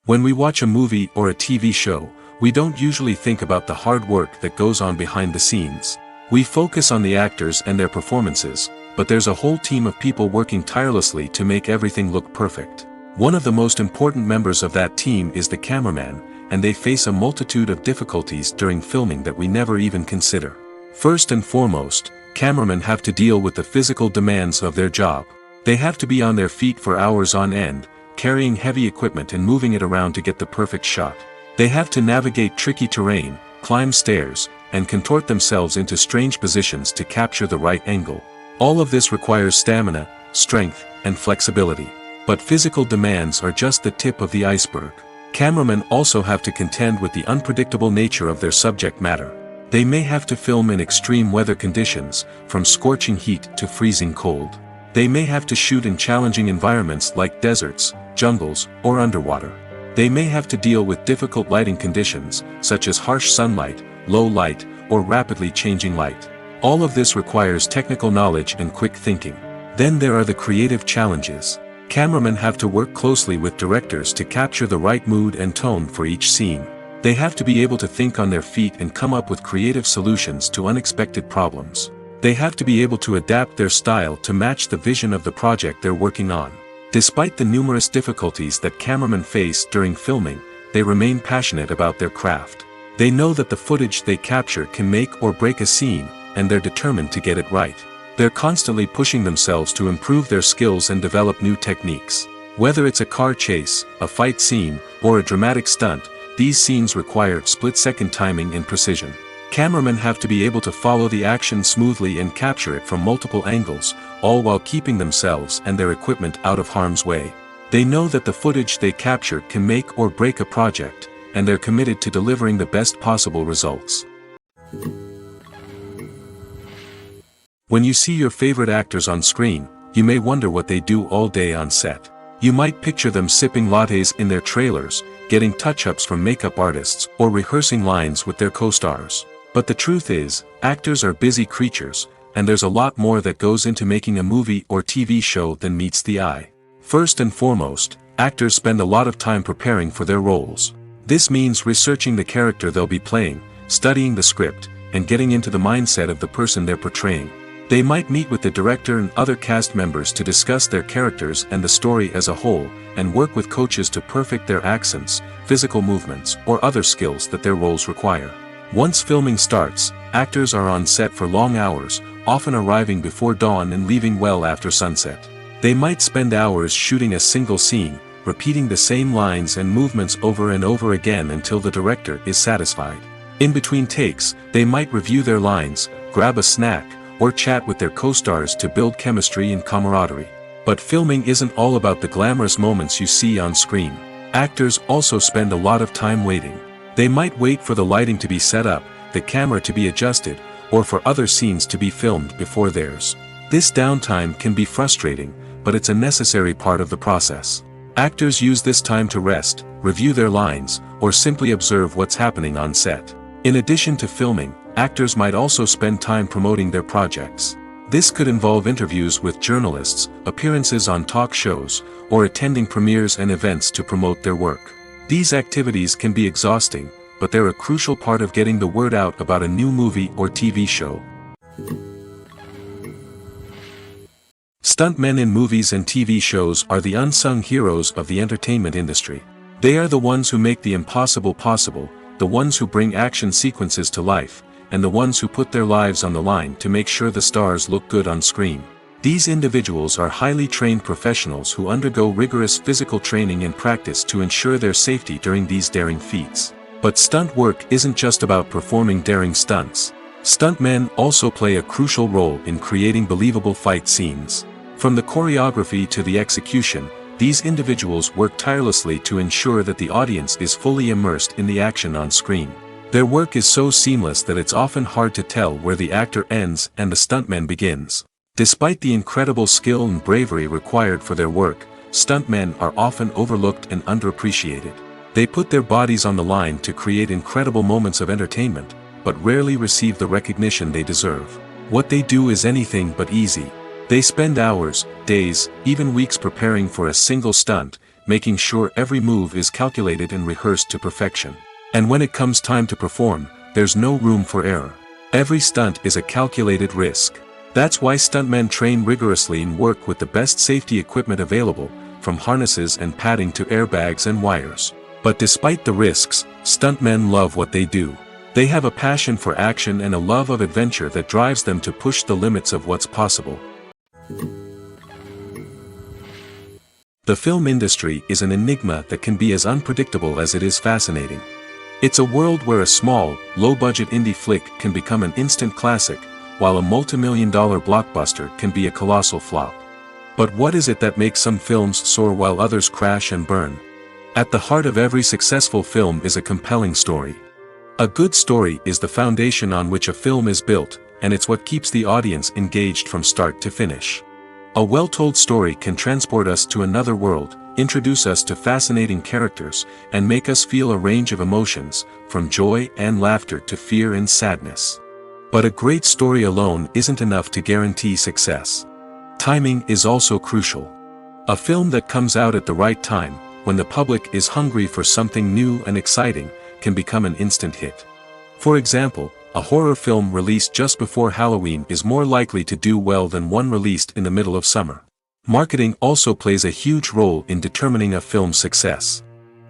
When we watch a movie or a TV show, we don't usually think about the hard work that goes on behind the scenes. We focus on the actors and their performances, but there's a whole team of people working tirelessly to make everything look perfect. One of the most important members of that team is the cameraman, and they face a multitude of difficulties during filming that we never even consider. First and foremost, cameramen have to deal with the physical demands of their job. They have to be on their feet for hours on end, carrying heavy equipment and moving it around to get the perfect shot. They have to navigate tricky terrain, climb stairs, and contort themselves into strange positions to capture the right angle. All of this requires stamina, strength, and flexibility. But physical demands are just the tip of the iceberg. Cameramen also have to contend with the unpredictable nature of their subject matter. They may have to film in extreme weather conditions, from scorching heat to freezing cold. They may have to shoot in challenging environments like deserts, jungles, or underwater. They may have to deal with difficult lighting conditions, such as harsh sunlight, low light, or rapidly changing light. All of this requires technical knowledge and quick thinking. Then there are the creative challenges. Cameramen have to work closely with directors to capture the right mood and tone for each scene. They have to be able to think on their feet and come up with creative solutions to unexpected problems. They have to be able to adapt their style to match the vision of the project they're working on. Despite the numerous difficulties that cameramen face during filming, they remain passionate about their craft. They know that the footage they capture can make or break a scene, and they're determined to get it right. They're constantly pushing themselves to improve their skills and develop new techniques. Whether it's a car chase, a fight scene, or a dramatic stunt, these scenes require split-second timing and precision. Cameramen have to be able to follow the action smoothly and capture it from multiple angles, all while keeping themselves and their equipment out of harm's way. They know that the footage they capture can make or break a project, and they're committed to delivering the best possible results. When you see your favorite actors on screen, you may wonder what they do all day on set. You might picture them sipping lattes in their trailers, getting touch-ups from makeup artists, or rehearsing lines with their co-stars. But the truth is, actors are busy creatures, and there's a lot more that goes into making a movie or TV show than meets the eye. First and foremost, actors spend a lot of time preparing for their roles. This means researching the character they'll be playing, studying the script, and getting into the mindset of the person they're portraying. They might meet with the director and other cast members to discuss their characters and the story as a whole, and work with coaches to perfect their accents, physical movements, or other skills that their roles require. Once filming starts, actors are on set for long hours, often arriving before dawn and leaving well after sunset. They might spend hours shooting a single scene, repeating the same lines and movements over and over again until the director is satisfied. In between takes, they might review their lines, grab a snack, or chat with their co-stars to build chemistry and camaraderie. But filming isn't all about the glamorous moments you see on screen. Actors also spend a lot of time waiting. They might wait for the lighting to be set up, the camera to be adjusted, or for other scenes to be filmed before theirs. This downtime can be frustrating, but it's a necessary part of the process. Actors use this time to rest, review their lines, or simply observe what's happening on set. In addition to filming, actors might also spend time promoting their projects. This could involve interviews with journalists, appearances on talk shows, or attending premieres and events to promote their work. These activities can be exhausting, but they're a crucial part of getting the word out about a new movie or TV show. Stuntmen in movies and TV shows are the unsung heroes of the entertainment industry. They are the ones who make the impossible possible, the ones who bring action sequences to life, and the ones who put their lives on the line to make sure the stars look good on screen. These individuals are highly trained professionals who undergo rigorous physical training and practice to ensure their safety during these daring feats. But stunt work isn't just about performing daring stunts. Stuntmen also play a crucial role in creating believable fight scenes. From the choreography to the execution, these individuals work tirelessly to ensure that the audience is fully immersed in the action on screen. Their work is so seamless that it's often hard to tell where the actor ends and the stuntman begins. Despite the incredible skill and bravery required for their work, stuntmen are often overlooked and underappreciated. They put their bodies on the line to create incredible moments of entertainment, but rarely receive the recognition they deserve. What they do is anything but easy. They spend hours, days, even weeks preparing for a single stunt, making sure every move is calculated and rehearsed to perfection. And when it comes time to perform, there's no room for error. Every stunt is a calculated risk. That's why stuntmen train rigorously and work with the best safety equipment available, from harnesses and padding to airbags and wires. But despite the risks, stuntmen love what they do. They have a passion for action and a love of adventure that drives them to push the limits of what's possible. The film industry is an enigma that can be as unpredictable as it is fascinating. It's a world where a small, low-budget indie flick can become an instant classic, while a multi-million-dollar blockbuster can be a colossal flop. But what is it that makes some films soar while others crash and burn? At the heart of every successful film is a compelling story. A good story is the foundation on which a film is built, and it's what keeps the audience engaged from start to finish. A well-told story can transport us to another world, introduce us to fascinating characters, and make us feel a range of emotions, from joy and laughter to fear and sadness. But a great story alone isn't enough to guarantee success. Timing is also crucial. A film that comes out at the right time, when the public is hungry for something new and exciting, can become an instant hit. For example, a horror film released just before Halloween is more likely to do well than one released in the middle of summer. Marketing also plays a huge role in determining a film's success.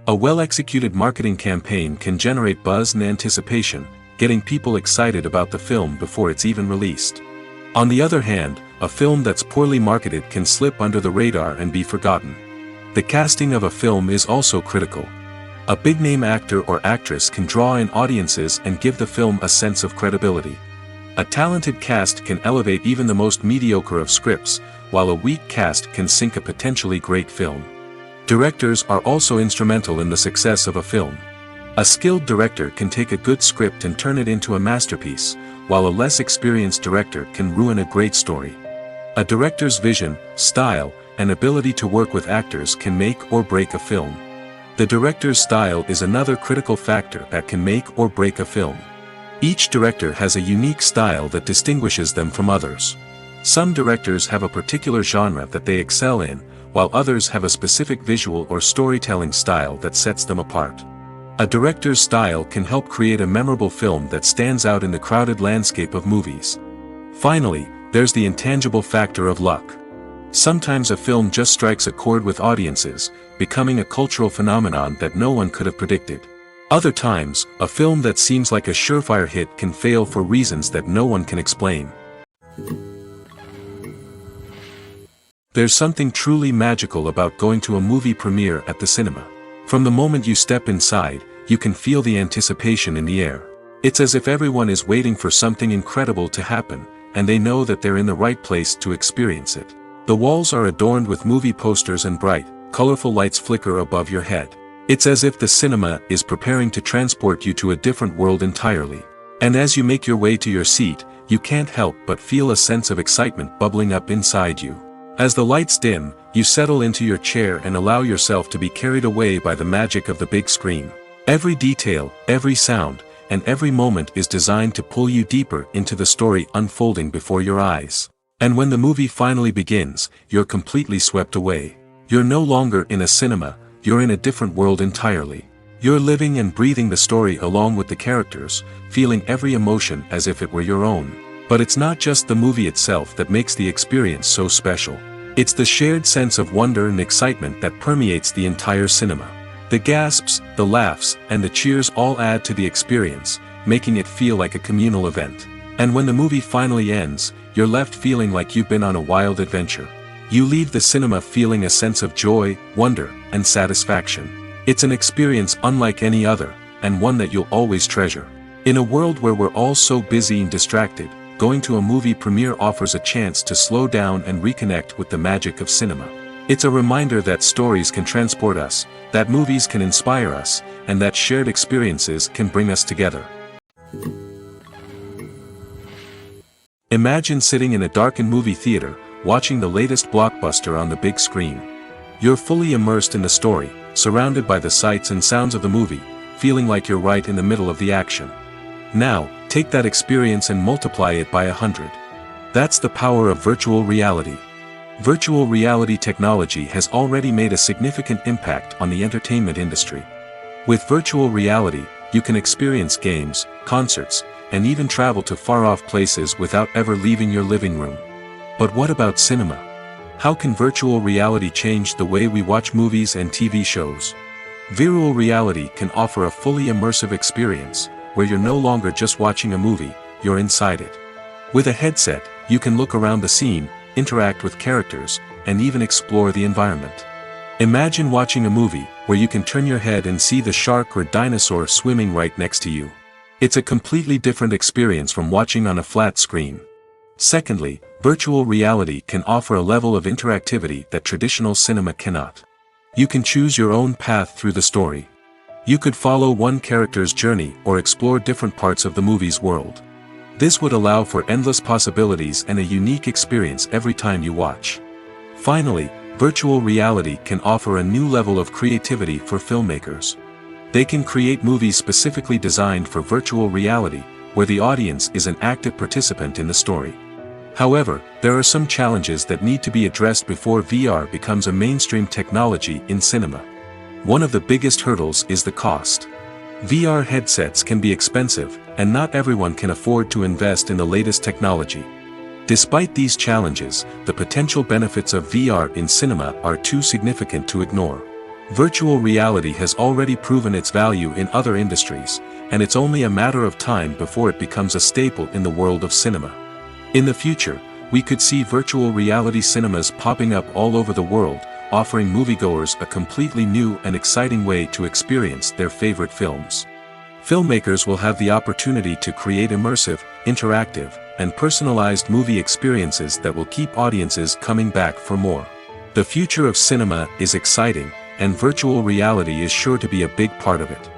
A well-executed marketing campaign can generate buzz and anticipation, getting people excited about the film before it's even released. On the other hand, a film that's poorly marketed can slip under the radar and be forgotten. The casting of a film is also critical. A big-name actor or actress can draw in audiences and give the film a sense of credibility. A talented cast can elevate even the most mediocre of scripts, while a weak cast can sink a potentially great film. Directors are also instrumental in the success of a film. A skilled director can take a good script and turn it into a masterpiece, while a less experienced director can ruin a great story. A director's vision, style, and ability to work with actors can make or break a film. The director's style is another critical factor that can make or break a film. Each director has a unique style that distinguishes them from others. Some directors have a particular genre that they excel in, while others have a specific visual or storytelling style that sets them apart. A director's style can help create a memorable film that stands out in the crowded landscape of movies. Finally, there's the intangible factor of luck. Sometimes a film just strikes a chord with audiences, becoming a cultural phenomenon that no one could have predicted. Other times, a film that seems like a surefire hit can fail for reasons that no one can explain. There's something truly magical about going to a movie premiere at the cinema. From the moment you step inside, you can feel the anticipation in the air. It's as if everyone is waiting for something incredible to happen, and they know that they're in the right place to experience it. The walls are adorned with movie posters and bright, colorful lights flicker above your head. It's as if the cinema is preparing to transport you to a different world entirely. And as you make your way to your seat, you can't help but feel a sense of excitement bubbling up inside you. As the lights dim, you settle into your chair and allow yourself to be carried away by the magic of the big screen. Every detail, every sound, and every moment is designed to pull you deeper into the story unfolding before your eyes. And when the movie finally begins, you're completely swept away. You're no longer in a cinema, you're in a different world entirely. You're living and breathing the story along with the characters, feeling every emotion as if it were your own. But it's not just the movie itself that makes the experience so special. It's the shared sense of wonder and excitement that permeates the entire cinema. The gasps, the laughs, and the cheers all add to the experience, making it feel like a communal event. And when the movie finally ends, you're left feeling like you've been on a wild adventure. You leave the cinema feeling a sense of joy, wonder, and satisfaction. It's an experience unlike any other, and one that you'll always treasure. In a world where we're all so busy and distracted, going to a movie premiere offers a chance to slow down and reconnect with the magic of cinema. It's a reminder that stories can transport us, that movies can inspire us, and that shared experiences can bring us together. Imagine sitting in a darkened movie theater, watching the latest blockbuster on the big screen. You're fully immersed in the story, surrounded by the sights and sounds of the movie, feeling like you're right in the middle of the action. Now, take that experience and multiply it by 100. That's the power of virtual reality. Virtual reality technology has already made a significant impact on the entertainment industry. With virtual reality, you can experience games, concerts, and even travel to far-off places without ever leaving your living room. But what about cinema? How can virtual reality change the way we watch movies and TV shows? Virtual reality can offer a fully immersive experience, where you're no longer just watching a movie, you're inside it. With a headset, you can look around the scene, interact with characters, and even explore the environment. Imagine watching a movie where you can turn your head and see the shark or dinosaur swimming right next to you. It's a completely different experience from watching on a flat screen. Secondly, virtual reality can offer a level of interactivity that traditional cinema cannot. You can choose your own path through the story. You could follow one character's journey or explore different parts of the movie's world. This would allow for endless possibilities and a unique experience every time you watch. Finally, virtual reality can offer a new level of creativity for filmmakers. They can create movies specifically designed for virtual reality, where the audience is an active participant in the story. However, there are some challenges that need to be addressed before VR becomes a mainstream technology in cinema. One of the biggest hurdles is the cost. VR headsets can be expensive, and not everyone can afford to invest in the latest technology. Despite these challenges, the potential benefits of VR in cinema are too significant to ignore. Virtual reality has already proven its value in other industries, and it's only a matter of time before it becomes a staple in the world of cinema. In the future, we could see virtual reality cinemas popping up all over the world, offering moviegoers a completely new and exciting way to experience their favorite films. Filmmakers will have the opportunity to create immersive, interactive, and personalized movie experiences that will keep audiences coming back for more. The future of cinema is exciting, and virtual reality is sure to be a big part of it.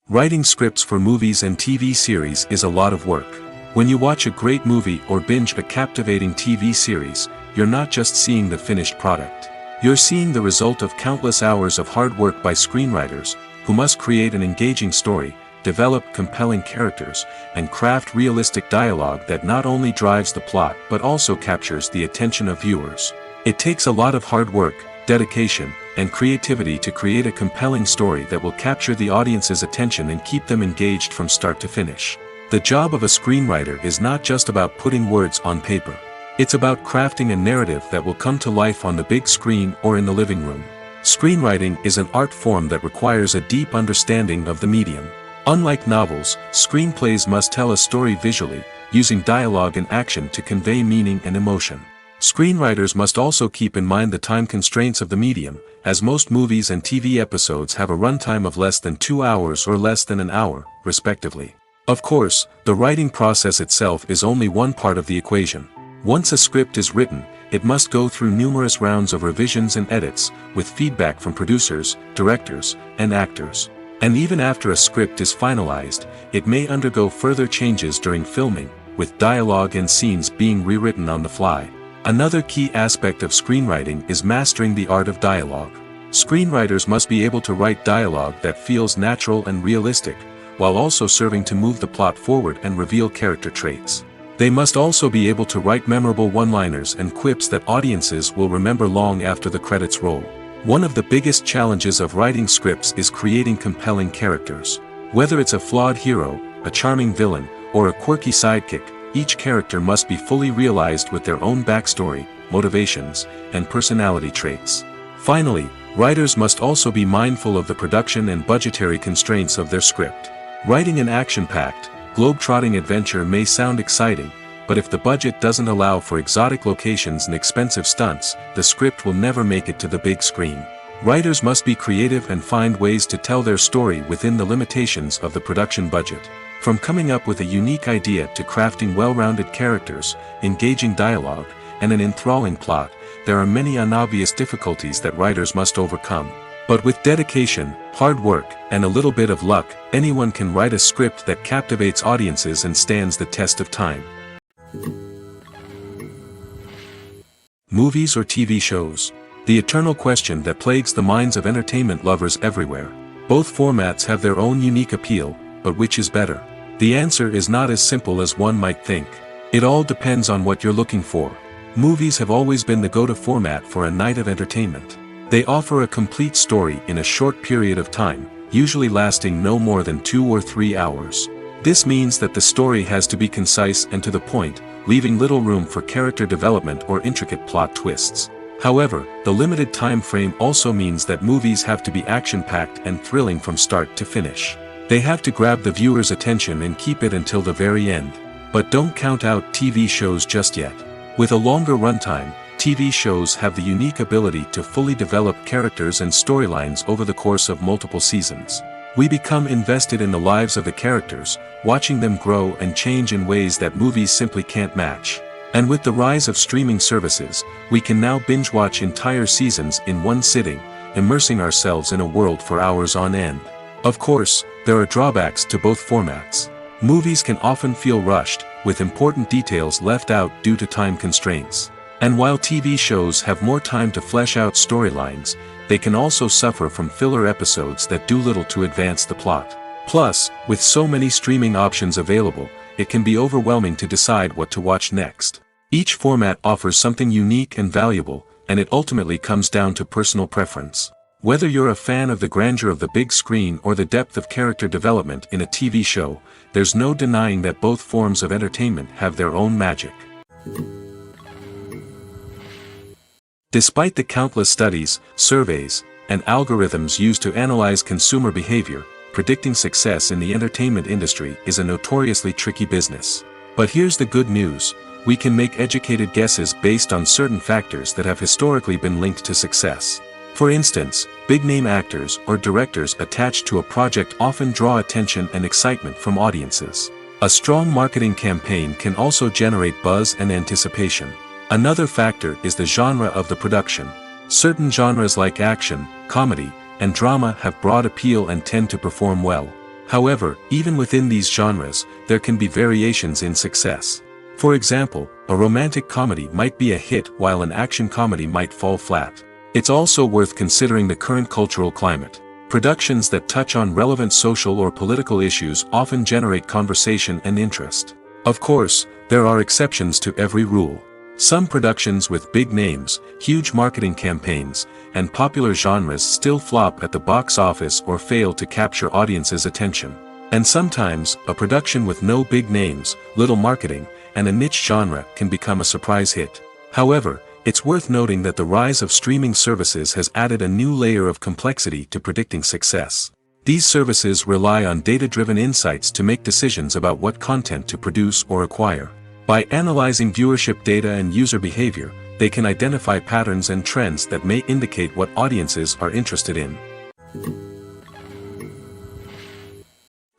Writing scripts for movies and TV series is a lot of work. When you watch a great movie or binge a captivating TV series, you're not just seeing the finished product. You're seeing the result of countless hours of hard work by screenwriters, who must create an engaging story, develop compelling characters, and craft realistic dialogue that not only drives the plot but also captures the attention of viewers. It takes a lot of hard work, dedication, and creativity to create a compelling story that will capture the audience's attention and keep them engaged from start to finish. The job of a screenwriter is not just about putting words on paper. It's about crafting a narrative that will come to life on the big screen or in the living room. Screenwriting is an art form that requires a deep understanding of the medium. Unlike novels, screenplays must tell a story visually, using dialogue and action to convey meaning and emotion. Screenwriters must also keep in mind the time constraints of the medium, as most movies and TV episodes have a runtime of less than 2 hours or less than an hour, respectively. Of course, the writing process itself is only one part of the equation. Once a script is written, it must go through numerous rounds of revisions and edits, with feedback from producers, directors, and actors. And even after a script is finalized, it may undergo further changes during filming, with dialogue and scenes being rewritten on the fly. Another key aspect of screenwriting is mastering the art of dialogue. Screenwriters must be able to write dialogue that feels natural and realistic, while also serving to move the plot forward and reveal character traits. They must also be able to write memorable one-liners and quips that audiences will remember long after the credits roll. One of the biggest challenges of writing scripts is creating compelling characters. Whether it's a flawed hero, a charming villain, or a quirky sidekick, each character must be fully realized with their own backstory, motivations, and personality traits. Finally, writers must also be mindful of the production and budgetary constraints of their script. Writing an action-packed, globe-trotting adventure may sound exciting, but if the budget doesn't allow for exotic locations and expensive stunts, the script will never make it to the big screen. Writers must be creative and find ways to tell their story within the limitations of the production budget. From coming up with a unique idea to crafting well-rounded characters, engaging dialogue, and an enthralling plot, there are many unobvious difficulties that writers must overcome. But with dedication, hard work, and a little bit of luck, anyone can write a script that captivates audiences and stands the test of time. Movies or TV shows? The eternal question that plagues the minds of entertainment lovers everywhere. Both formats have their own unique appeal, but which is better? The answer is not as simple as one might think. It all depends on what you're looking for. Movies have always been the go-to format for a night of entertainment. They offer a complete story in a short period of time, usually lasting no more than 2 or 3 hours. This means that the story has to be concise and to the point, leaving little room for character development or intricate plot twists. However, the limited time frame also means that movies have to be action-packed and thrilling from start to finish. They have to grab the viewer's attention and keep it until the very end. But don't count out TV shows just yet. With a longer runtime, TV shows have the unique ability to fully develop characters and storylines over the course of multiple seasons. We become invested in the lives of the characters, watching them grow and change in ways that movies simply can't match. And with the rise of streaming services, we can now binge-watch entire seasons in one sitting, immersing ourselves in a world for hours on end. Of course, there are drawbacks to both formats. Movies can often feel rushed, with important details left out due to time constraints. And while TV shows have more time to flesh out storylines, they can also suffer from filler episodes that do little to advance the plot. Plus, with so many streaming options available, it can be overwhelming to decide what to watch next. Each format offers something unique and valuable, and it ultimately comes down to personal preference. Whether you're a fan of the grandeur of the big screen or the depth of character development in a TV show, there's no denying that both forms of entertainment have their own magic. Despite the countless studies, surveys, and algorithms used to analyze consumer behavior, predicting success in the entertainment industry is a notoriously tricky business. But here's the good news: we can make educated guesses based on certain factors that have historically been linked to success. For instance, big-name actors or directors attached to a project often draw attention and excitement from audiences. A strong marketing campaign can also generate buzz and anticipation. Another factor is the genre of the production. Certain genres like action, comedy, and drama have broad appeal and tend to perform well. However, even within these genres, there can be variations in success. For example, a romantic comedy might be a hit while an action comedy might fall flat. It's also worth considering the current cultural climate. Productions that touch on relevant social or political issues often generate conversation and interest. Of course, there are exceptions to every rule. Some productions with big names, huge marketing campaigns, and popular genres still flop at the box office or fail to capture audiences' attention. And sometimes, a production with no big names, little marketing, and a niche genre can become a surprise hit. However, it's worth noting that the rise of streaming services has added a new layer of complexity to predicting success. These services rely on data-driven insights to make decisions about what content to produce or acquire. By analyzing viewership data and user behavior, they can identify patterns and trends that may indicate what audiences are interested in.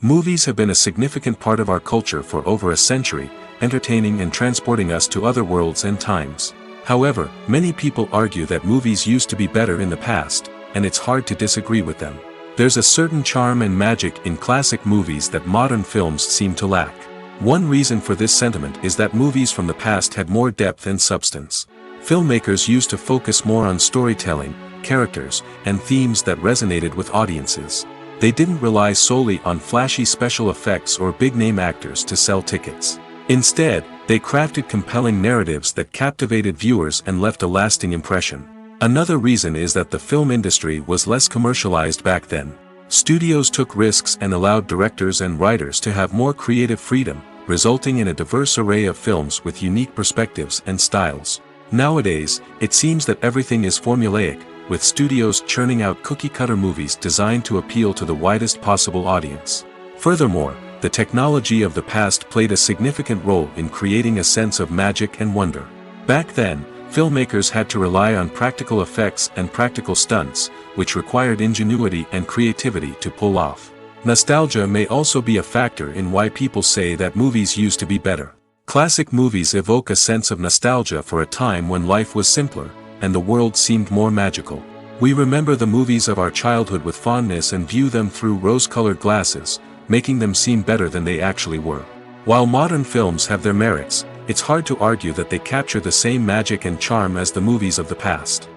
Movies have been a significant part of our culture for over a century, entertaining and transporting us to other worlds and times. However, many people argue that movies used to be better in the past, and it's hard to disagree with them. There's a certain charm and magic in classic movies that modern films seem to lack. One reason for this sentiment is that movies from the past had more depth and substance. Filmmakers used to focus more on storytelling, characters, and themes that resonated with audiences. They didn't rely solely on flashy special effects or big-name actors to sell tickets. Instead, they crafted compelling narratives that captivated viewers and left a lasting impression. Another reason is that the film industry was less commercialized back then. Studios took risks and allowed directors and writers to have more creative freedom, resulting in a diverse array of films with unique perspectives and styles. Nowadays, it seems that everything is formulaic, with studios churning out cookie-cutter movies designed to appeal to the widest possible audience. Furthermore, the technology of the past played a significant role in creating a sense of magic and wonder. Back then, filmmakers had to rely on practical effects and practical stunts, which required ingenuity and creativity to pull off. Nostalgia may also be a factor in why people say that movies used to be better. Classic movies evoke a sense of nostalgia for a time when life was simpler, and the world seemed more magical. We remember the movies of our childhood with fondness and view them through rose-colored glasses, making them seem better than they actually were. While modern films have their merits, it's hard to argue that they capture the same magic and charm as the movies of the past.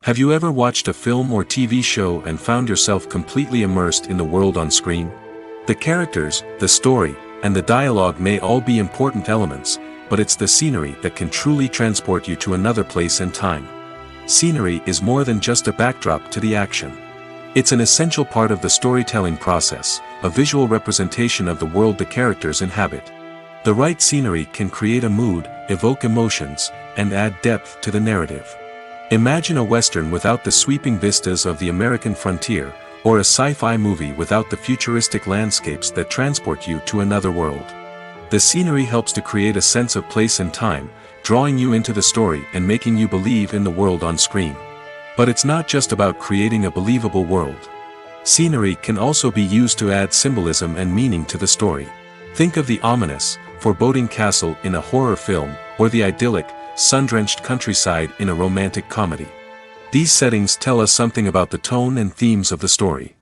Have you ever watched a film or TV show and found yourself completely immersed in the world on screen? The characters, the story, and the dialogue may all be important elements, but it's the scenery that can truly transport you to another place and time. Scenery is more than just a backdrop to the action. It's an essential part of the storytelling process, a visual representation of the world the characters inhabit. The right scenery can create a mood, evoke emotions, and add depth to the narrative. Imagine a Western without the sweeping vistas of the American frontier, or a sci-fi movie without the futuristic landscapes that transport you to another world. The scenery helps to create a sense of place and time, drawing you into the story and making you believe in the world on screen. But it's not just about creating a believable world. Scenery can also be used to add symbolism and meaning to the story. Think of the ominous, foreboding castle in a horror film, or the idyllic, sun-drenched countryside in a romantic comedy. These settings tell us something about the tone and themes of the story.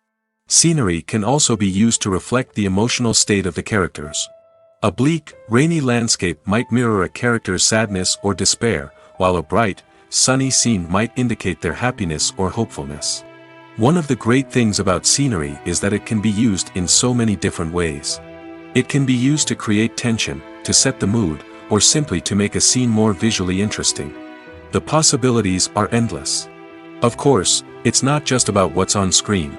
Scenery can also be used to reflect the emotional state of the characters. A bleak, rainy landscape might mirror a character's sadness or despair, while a bright, sunny scene might indicate their happiness or hopefulness. One of the great things about scenery is that it can be used in so many different ways. It can be used to create tension, to set the mood, or simply to make a scene more visually interesting. The possibilities are endless. Of course, it's not just about what's on screen.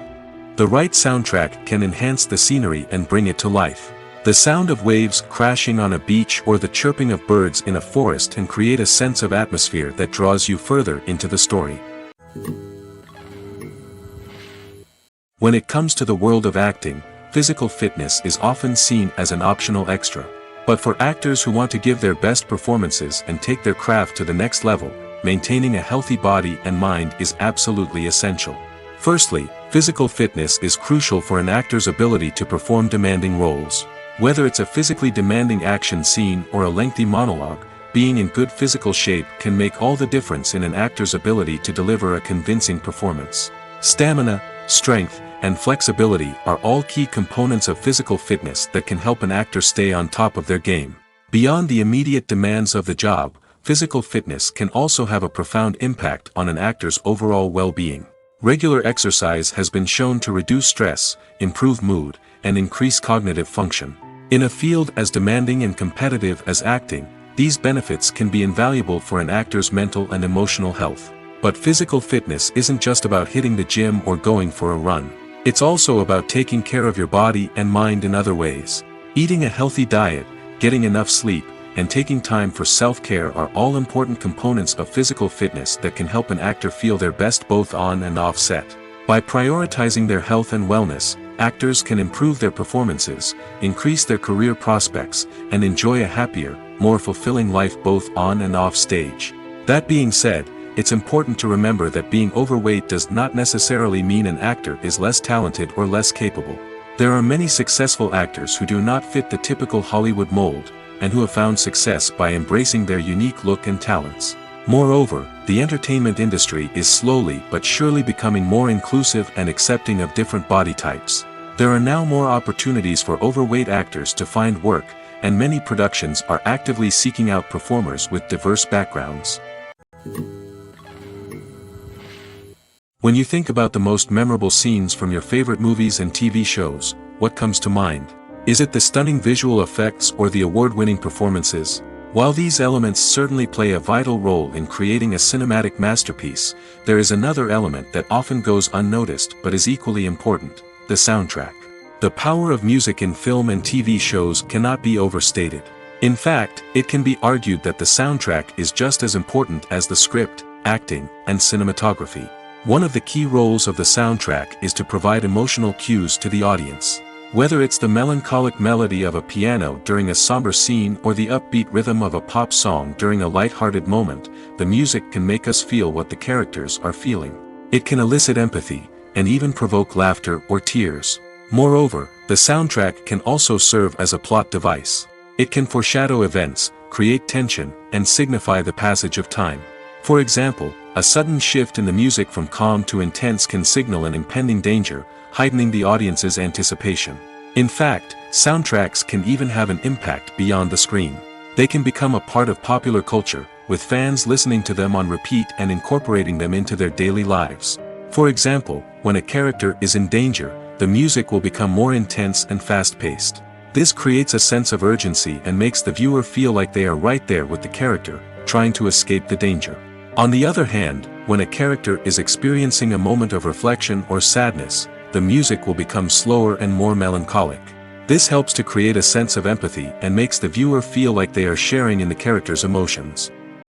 The right soundtrack can enhance the scenery and bring it to life. The sound of waves crashing on a beach or the chirping of birds in a forest can create a sense of atmosphere that draws you further into the story. When it comes to the world of acting, physical fitness is often seen as an optional extra. But for actors who want to give their best performances and take their craft to the next level, maintaining a healthy body and mind is absolutely essential. Firstly, physical fitness is crucial for an actor's ability to perform demanding roles. Whether it's a physically demanding action scene or a lengthy monologue, being in good physical shape can make all the difference in an actor's ability to deliver a convincing performance. Stamina, strength, and flexibility are all key components of physical fitness that can help an actor stay on top of their game. Beyond the immediate demands of the job, physical fitness can also have a profound impact on an actor's overall well-being. Regular exercise has been shown to reduce stress, improve mood, and increase cognitive function. In a field as demanding and competitive as acting, these benefits can be invaluable for an actor's mental and emotional health. But physical fitness isn't just about hitting the gym or going for a run. It's also about taking care of your body and mind in other ways. Eating a healthy diet, getting enough sleep, and taking time for self-care are all important components of physical fitness that can help an actor feel their best both on and off set. By prioritizing their health and wellness, actors can improve their performances, increase their career prospects, and enjoy a happier, more fulfilling life both on and off stage. That being said, it's important to remember that being overweight does not necessarily mean an actor is less talented or less capable. There are many successful actors who do not fit the typical Hollywood mold, and who have found success by embracing their unique look and talents. Moreover, the entertainment industry is slowly but surely becoming more inclusive and accepting of different body types. There are now more opportunities for overweight actors to find work, and many productions are actively seeking out performers with diverse backgrounds. When you think about the most memorable scenes from your favorite movies and TV shows, what comes to mind? Is it the stunning visual effects or the award-winning performances? While these elements certainly play a vital role in creating a cinematic masterpiece, there is another element that often goes unnoticed but is equally important: the soundtrack. The power of music in film and TV shows cannot be overstated. In fact, it can be argued that the soundtrack is just as important as the script, acting, and cinematography. One of the key roles of the soundtrack is to provide emotional cues to the audience. Whether it's the melancholic melody of a piano during a somber scene or the upbeat rhythm of a pop song during a light-hearted moment, the music can make us feel what the characters are feeling. It can elicit empathy, and even provoke laughter or tears. Moreover, the soundtrack can also serve as a plot device. It can foreshadow events, create tension, and signify the passage of time. For example, a sudden shift in the music from calm to intense can signal an impending danger, heightening the audience's anticipation. In fact, soundtracks can even have an impact beyond the screen. They can become a part of popular culture, with fans listening to them on repeat and incorporating them into their daily lives. For example, when a character is in danger, the music will become more intense and fast-paced. This creates a sense of urgency and makes the viewer feel like they are right there with the character, trying to escape the danger. On the other hand, when a character is experiencing a moment of reflection or sadness, the music will become slower and more melancholic. This helps to create a sense of empathy and makes the viewer feel like they are sharing in the character's emotions.